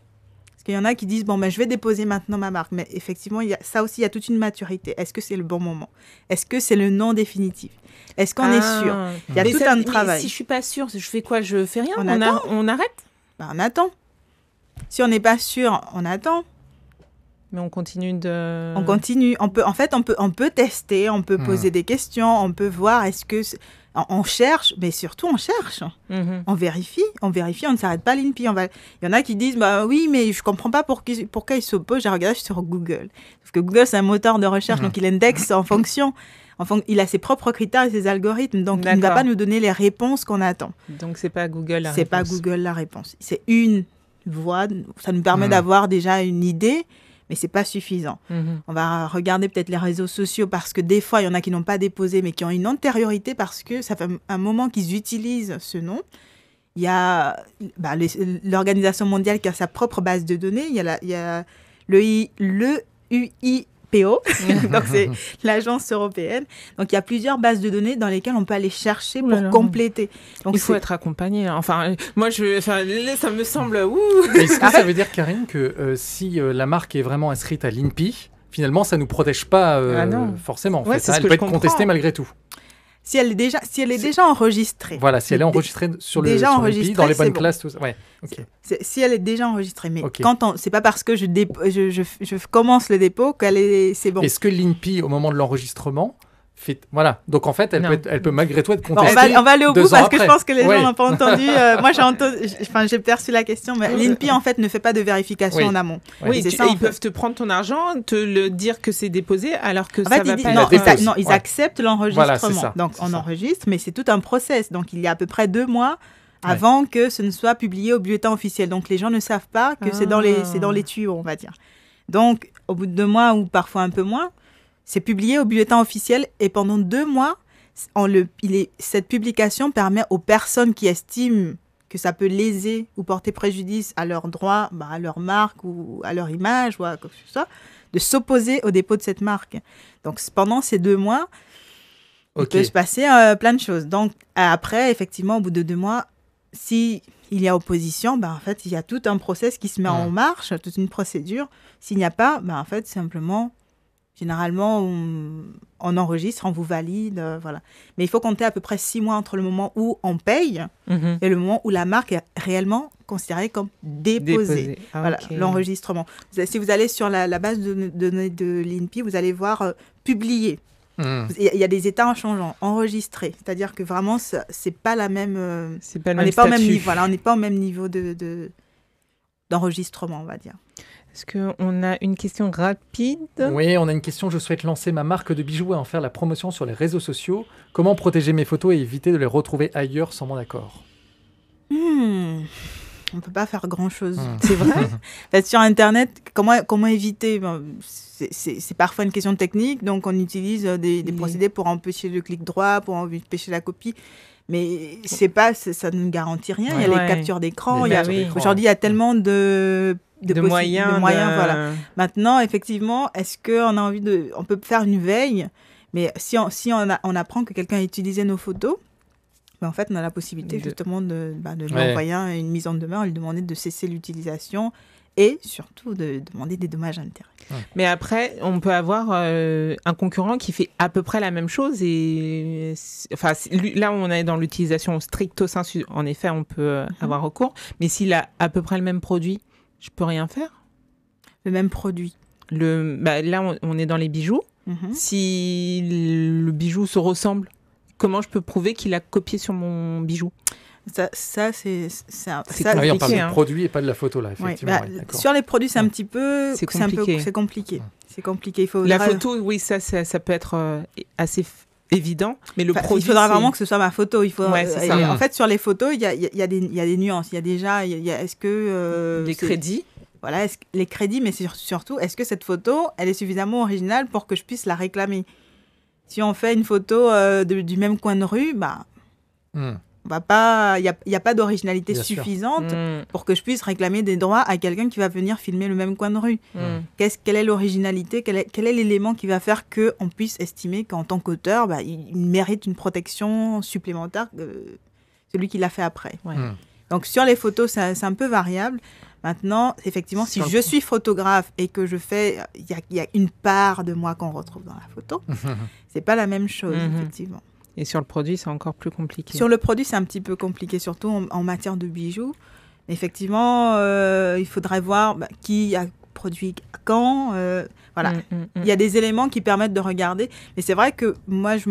Parce qu'il y en a qui disent, je vais déposer maintenant ma marque. Mais effectivement, ça aussi, il y a toute une maturité. Est-ce que c'est le bon moment ? Est-ce que c'est le nom définitif ? Est-ce qu'on est sûr ? Il y a tout un travail. Mais si je ne suis pas sûre, je fais quoi ? Je fais rien ? On arrête ? On attend. Si on n'est pas sûr, on attend. Mais on continue de... On continue. On peut tester, on peut poser des questions, on peut voir, est-ce que... On cherche, mais surtout on cherche. On vérifie, on ne s'arrête pas à l'INPI. Il y en a qui disent, oui, mais je ne comprends pas pourquoi ils s'opposent. J'ai regardé sur Google. Parce que Google, c'est un moteur de recherche, donc il indexe en fonction. Il a ses propres critères et ses algorithmes, donc il ne va pas nous donner les réponses qu'on attend. Donc c'est pas Google la réponse. C'est pas Google la réponse. C'est une voie, ça nous permet d'avoir déjà une idée, mais c'est pas suffisant. On va regarder peut-être les réseaux sociaux parce que des fois, il y en a qui n'ont pas déposé, mais qui ont une antériorité parce que ça fait un moment qu'ils utilisent ce nom. Il y a l'Organisation mondiale qui a sa propre base de données. Il y a le UIPO, donc c'est l'agence européenne. Donc il y a plusieurs bases de données dans lesquelles on peut aller chercher pour compléter. Donc il faut être accompagné. Enfin, moi, ça me semble... Est-ce que ça veut dire, Karine, que si la marque est vraiment inscrite à l'INPI, finalement, ça ne nous protège pas forcément. En fait, elle peut être contestée malgré tout. Si elle est déjà enregistrée. Voilà, si elle est enregistrée sur l'INPI, dans les bonnes classes, tout ça. Ouais, okay. Si elle est déjà enregistrée. Mais c'est pas parce que je commence le dépôt c'est bon. Est-ce que l'INPI, au moment de l'enregistrement, voilà. Donc en fait, elle peut malgré tout être contestée. On va aller au bout parce que je pense que les gens n'ont pas entendu. Moi, j'ai perçu la question, mais l'INPI en fait ne fait pas de vérification en amont. Oui, ils peuvent te prendre ton argent, te le dire que c'est déposé, alors que ça va pas. Non, ils acceptent l'enregistrement. Voilà, donc on enregistre, mais c'est tout un process. Donc il y a à peu près 2 mois avant que ce ne soit publié au bulletin officiel. Donc les gens ne savent pas que c'est dans les tuyaux, on va dire. Donc au bout de 2 mois ou parfois un peu moins, c'est publié au bulletin officiel et pendant 2 mois, cette publication permet aux personnes qui estiment que ça peut léser ou porter préjudice à leurs droits, à leur marque ou à leur image ou à quoi que ce soit, de s'opposer au dépôt de cette marque. Donc, pendant ces 2 mois, il peut se passer plein de choses. Donc, après, effectivement, au bout de 2 mois, s'il y a opposition, en fait, il y a tout un process qui se met en marche, toute une procédure. S'il n'y a pas, en fait, simplement, généralement, on enregistre, on vous valide, voilà. Mais il faut compter à peu près 6 mois entre le moment où on paye et le moment où la marque est réellement considérée comme déposée. Voilà, l'enregistrement. Si vous allez sur la base de données de l'INPI, vous allez voir publier. Il y a des états changeants, enregistrés. C'est-à-dire que vraiment, c'est pas la même. On n'est pas au même niveau. Voilà, on n'est pas au même niveau d'enregistrement, on va dire. Est-ce qu'on a une question rapide ? Oui, on a une question. Je souhaite lancer ma marque de bijoux et en faire la promotion sur les réseaux sociaux. Comment protéger mes photos et éviter de les retrouver ailleurs sans mon accord ? On ne peut pas faire grand-chose. C'est vrai. Sur Internet, comment éviter ? C'est parfois une question technique. Donc, on utilise des procédés pour empêcher le clic droit, pour empêcher la copie. Mais ça ne garantit rien. Il y a les captures d'écran. Aujourd'hui, il y a tellement de moyens. Voilà. Maintenant, effectivement, est-ce qu'on a envie on peut faire une veille, mais si on apprend que quelqu'un a utilisé nos photos, en fait, on a la possibilité justement de lui envoyer une mise en demeure, lui demander de cesser l'utilisation et surtout de demander des dommages à intérêts. Mais après, on peut avoir un concurrent qui fait à peu près la même chose et là, on est dans l'utilisation stricto sensu. En effet, on peut avoir recours, mais s'il a à peu près le même produit, je peux rien faire. Le même produit. Là, on est dans les bijoux. Si le bijou se ressemble, comment je peux prouver qu'il a copié sur mon bijou ? Ça c'est on parle du produit et pas de la photo, là, effectivement. Sur les produits, c'est un petit peu... C'est compliqué. C'est compliqué. La photo, oui, ça peut être assez évident, mais le produit... Il faudra vraiment que ce soit ma photo. C'est ça. En fait, sur les photos, il y a des nuances. Il y a déjà... est-ce que... les crédits. Voilà, les crédits, mais surtout, est-ce que cette photo, elle est suffisamment originale pour que je puisse la réclamer ? Si on fait une photo du même coin de rue, on va pas, il y a pas d'originalité suffisante pour que je puisse réclamer des droits à quelqu'un qui va venir filmer le même coin de rue. Quelle est l'originalité ? Quel est l'élément qui va faire que on puisse estimer qu'en tant qu'auteur, il mérite une protection supplémentaire que celui qui l'a fait après. Donc sur les photos, c'est un peu variable. Maintenant, effectivement, si je suis photographe et que je fais, il y a une part de moi qu'on retrouve dans la photo, c'est pas la même chose, effectivement. Et sur le produit, c'est encore plus compliqué. Sur le produit, c'est un petit peu compliqué, surtout en matière de bijoux. Effectivement, il faudrait voir qui a produit quand. Voilà. Il y a des éléments qui permettent de regarder. Mais c'est vrai que moi, je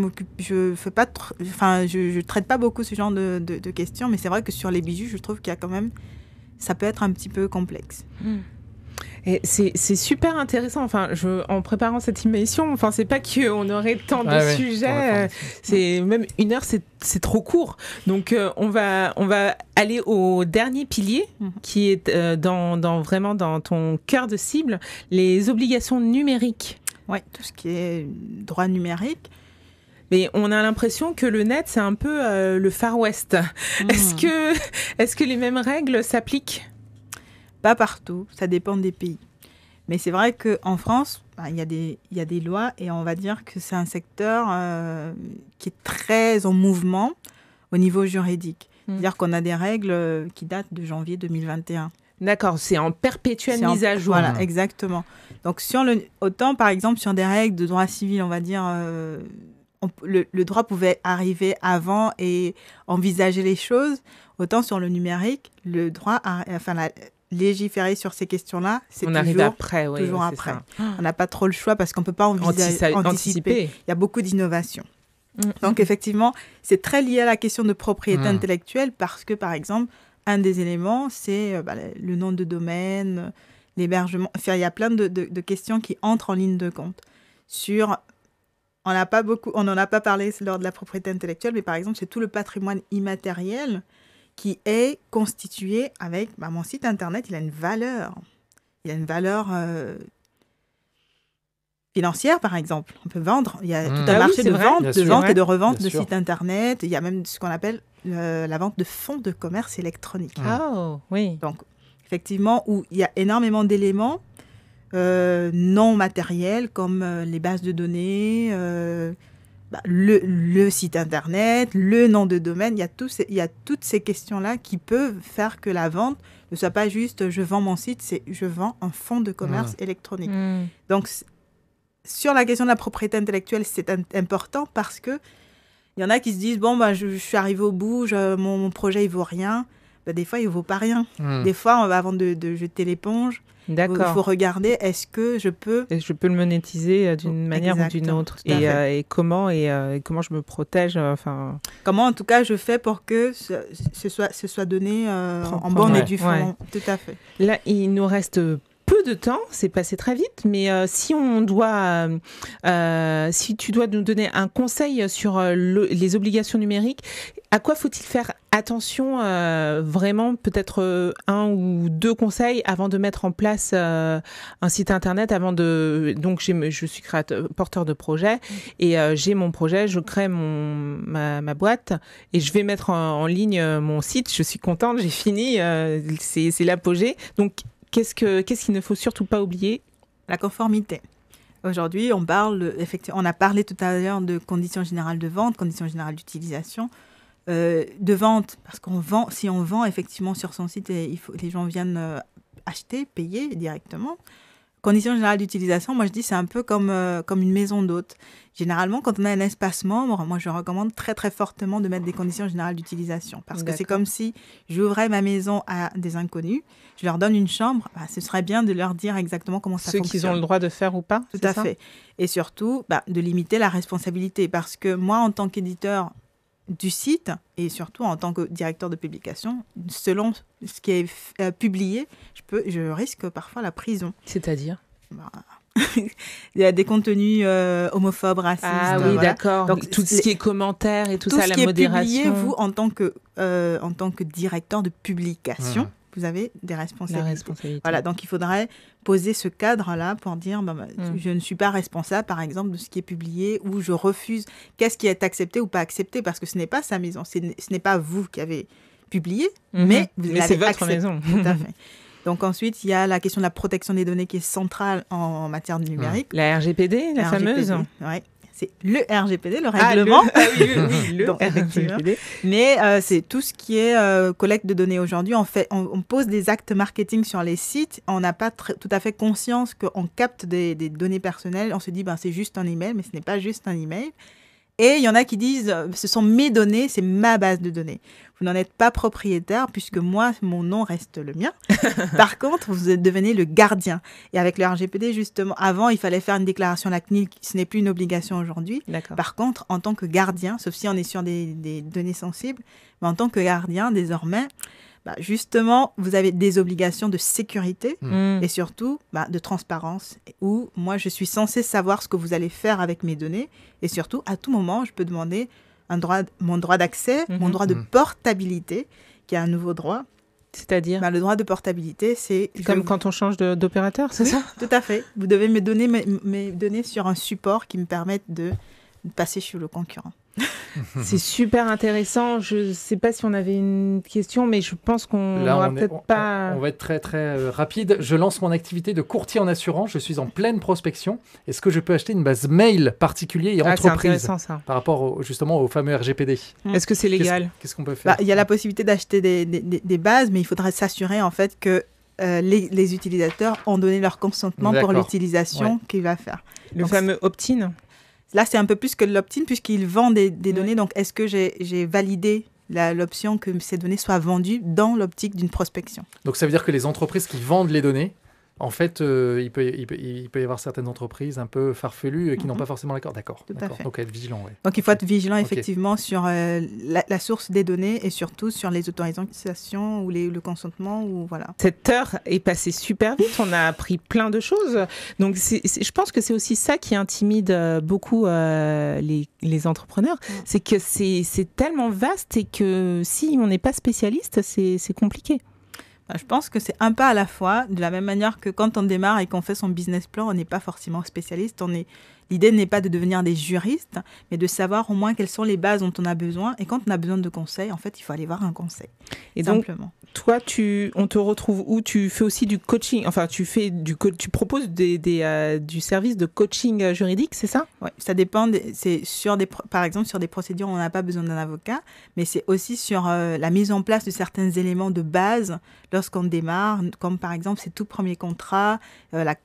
traite pas beaucoup ce genre de questions. Mais c'est vrai que sur les bijoux, je trouve qu'il y a quand même... Ça peut être un petit peu complexe. Et c'est super intéressant. En préparant cette émission, c'est pas qu'on aurait tant de sujets. C'est même 1 heure, c'est trop court. Donc on va aller au dernier pilier qui est vraiment dans ton cœur de cible, les obligations numériques. Oui, tout ce qui est droit numérique. Mais on a l'impression que le net, c'est un peu le Far West. Est-ce que les mêmes règles s'appliquent ? Pas partout, ça dépend des pays. Mais c'est vrai qu'en France, il y a des lois et on va dire que c'est un secteur qui est très en mouvement au niveau juridique. C'est-à-dire qu'on a des règles qui datent de janvier 2021. D'accord, c'est en perpétuelle mise à jour. Voilà, exactement. Donc, autant par exemple sur des règles de droit civil, on va dire... le droit pouvait arriver avant et envisager les choses, autant sur le numérique, le droit, légiférer sur ces questions-là, c'est toujours après. On n'a pas trop le choix parce qu'on ne peut pas anticiper. Il y a beaucoup d'innovations. Donc effectivement, c'est très lié à la question de propriété intellectuelle parce que, par exemple, un des éléments, c'est le nom de domaine, l'hébergement. Il y a plein de questions qui entrent en ligne de compte. On n'en a pas parlé lors de la propriété intellectuelle, mais par exemple, c'est tout le patrimoine immatériel qui est constitué avec mon site internet. Il a une valeur. Il a une valeur financière, par exemple. On peut vendre. Il y a tout un marché de vente et de revente de sites Internet. Il y a même ce qu'on appelle la vente de fonds de commerce électronique. Oh, oui. Donc, effectivement, où il y a énormément d'éléments non matériels comme les bases de données, le site Internet, le nom de domaine. Il y a toutes ces questions-là qui peuvent faire que la vente ne soit pas juste « je vends mon site », c'est « je vends un fonds de commerce électronique ». Donc, sur la question de la propriété intellectuelle, c'est important parce que il y en a qui se disent bon je suis arrivé au bout, mon projet il vaut rien. Des fois il vaut pas rien. Des fois avant de jeter l'éponge, il faut regarder est-ce que je peux le monétiser d'une manière ou d'une autre et comment je me protège comment en tout cas je fais pour que ce soit donné en bonne et due forme. Tout à fait. Là il nous reste peu de temps, c'est passé très vite, mais si tu dois nous donner un conseil sur les obligations numériques, à quoi faut-il faire attention vraiment, peut-être un ou deux conseils avant de mettre en place un site internet, donc je suis porteur de projet et j'ai mon projet, je crée ma boîte et je vais mettre en ligne mon site, je suis contente, j'ai fini, c'est l'apogée. Donc qu'est-ce qu'il ne faut surtout pas oublier? La conformité. Aujourd'hui, on a parlé tout à l'heure de conditions générales de vente, conditions générales d'utilisation, de vente, parce si on vend effectivement sur son site, les gens viennent acheter, payer directement. Conditions générales d'utilisation, moi je dis c'est un peu comme une maison d'hôte. Généralement, quand on a un espace membre, moi je recommande très très fortement de mettre des conditions générales d'utilisation parce que c'est comme si j'ouvrais ma maison à des inconnus, je leur donne une chambre, ce serait bien de leur dire exactement comment ça fonctionne. Ceux qu'ils ont le droit de faire ou pas. Tout à fait. Et surtout, de limiter la responsabilité parce que moi en tant qu'éditeur du site et surtout en tant que directeur de publication, selon ce qui est publié, je risque parfois la prison. C'est-à-dire il y a des contenus homophobes, racistes. Ah oui, d'accord. Donc tout ce qui est commentaires et tout ça, la modération. Tout ce qui est publié, vous, en tant que directeur de publication, vous avez des responsabilités. Voilà, donc il faudrait poser ce cadre-là pour dire je ne suis pas responsable, par exemple, de ce qui est publié ou je refuse. Qu'est-ce qui est accepté ou pas accepté? Parce que ce n'est pas sa maison, ce n'est pas vous qui avez publié, mais vous l'avez c'est votre accepté. Maison. Tout à fait. Donc ensuite, il y a la question de la protection des données qui est centrale en matière de numérique. La RGPD, la fameuse. Oui. C'est le RGPD, le règlement. Le RGPD. Mais c'est tout ce qui est collecte de données aujourd'hui. On pose des actes marketing sur les sites. On n'a pas tout à fait conscience qu'on capte des données personnelles. On se dit, c'est juste un email, mais ce n'est pas juste un email. Et il y en a qui disent, ce sont mes données, c'est ma base de données. Vous n'en êtes pas propriétaire puisque moi, mon nom reste le mien. Par contre, vous devenez le gardien. Et avec le RGPD, justement, avant, il fallait faire une déclaration à la CNIL, ce n'est plus une obligation aujourd'hui. Par contre, en tant que gardien, sauf si on est sur des données sensibles, mais en tant que gardien, désormais, justement, vous avez des obligations de sécurité et surtout de transparence où moi, je suis censée savoir ce que vous allez faire avec mes données et surtout, à tout moment, je peux demander mon droit d'accès, mon droit de portabilité, qui est un nouveau droit. C'est-à-dire le droit de portabilité, c'est... Comme quand on change d'opérateur, c'est ça? Tout à fait. Vous devez me donner mes données sur un support qui me permette de passer chez le concurrent. C'est super intéressant. Je ne sais pas si on avait une question, mais je pense qu'on n'aura peut-être pas... On va être très, très rapide. Je lance mon activité de courtier en assurance. Je suis en pleine prospection. Est-ce que je peux acheter une base mail particulier et entreprise? C'est intéressant, ça. Par rapport justement au fameux RGPD. Est-ce que c'est légal? Qu'est-ce qu'on peut faire? Il y a la possibilité d'acheter des bases, mais il faudrait s'assurer en fait que les utilisateurs ont donné leur consentement pour l'utilisation qu'il va faire. Le fameux opt-in? Là, c'est un peu plus que l'opt-in puisqu'ils vendent des données. Donc, est-ce que j'ai validé l'option que ces données soient vendues dans l'optique d'une prospection? Donc, ça veut dire que les entreprises qui vendent les données, en fait, il peut y avoir certaines entreprises un peu farfelues qui n'ont pas forcément l'accord. D'accord. Donc, être vigilant. Ouais. Donc, il faut être vigilant effectivement sur la source des données et surtout sur les autorisations ou le consentement. Voilà. Cette heure est passée super vite. On a appris plein de choses. Donc, je pense que c'est aussi ça qui intimide beaucoup les entrepreneurs. C'est que c'est tellement vaste et que si on n'est pas spécialiste, c'est compliqué. Je pense que c'est un pas à la fois, de la même manière que quand on démarre et qu'on fait son business plan, on n'est pas forcément spécialiste. L'idée n'est pas de devenir des juristes, mais de savoir au moins quelles sont les bases dont on a besoin. Et quand on a besoin de conseils, en fait, il faut aller voir un conseil. Et simplement. Donc, toi, on te retrouve où? Tu fais aussi du coaching, enfin, tu proposes du service de coaching juridique, c'est ça? Oui, ça dépend. C'est par exemple, sur des procédures où on n'a pas besoin d'un avocat, mais c'est aussi sur la mise en place de certains éléments de base lorsqu'on démarre, comme par exemple ses tout premiers contrats, la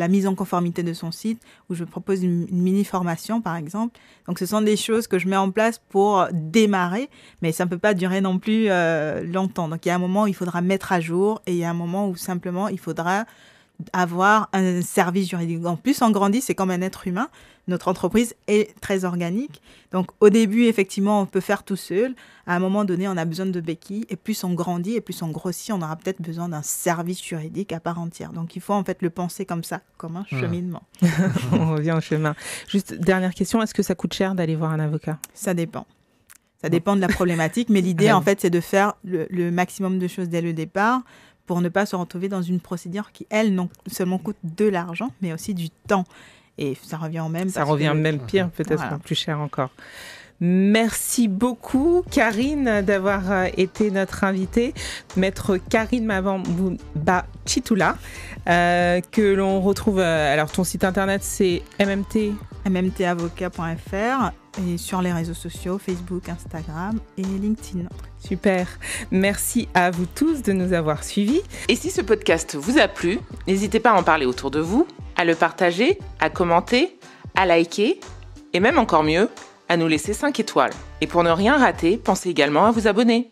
mise en conformité de son site, où je propose une mini-formation, par exemple. Donc, ce sont des choses que je mets en place pour démarrer, mais ça ne peut pas durer non plus longtemps. Donc, il y a un moment où il faudra mettre à jour et il y a un moment où simplement il faudra avoir un service juridique. En plus, on grandit, c'est comme un être humain. Notre entreprise est très organique. Donc, au début, effectivement, on peut faire tout seul. À un moment donné, on a besoin de béquilles. Et plus on grandit et plus on grossit, on aura peut-être besoin d'un service juridique à part entière. Donc, il faut en fait le penser comme ça, comme un cheminement. On revient au chemin. Juste, dernière question, est-ce que ça coûte cher d'aller voir un avocat? Ça dépend. Ça dépend de la problématique. Mais l'idée, en fait, c'est de faire le maximum de choses dès le départ pour ne pas se retrouver dans une procédure qui, elle, non seulement coûte de l'argent, mais aussi du temps. Et ça revient au même. Ça revient même pire, peut-être plus cher encore. Merci beaucoup, Karine, d'avoir été notre invitée. Maître Karine Mavamboumba-Chitoula, que l'on retrouve... alors, ton site internet, c'est mmtavocat.fr et sur les réseaux sociaux, Facebook, Instagram et LinkedIn. Super. Merci à vous tous de nous avoir suivis. Et si ce podcast vous a plu, n'hésitez pas à en parler autour de vous, à le partager, à commenter, à liker et même encore mieux, à nous laisser 5 étoiles. Et pour ne rien rater, pensez également à vous abonner.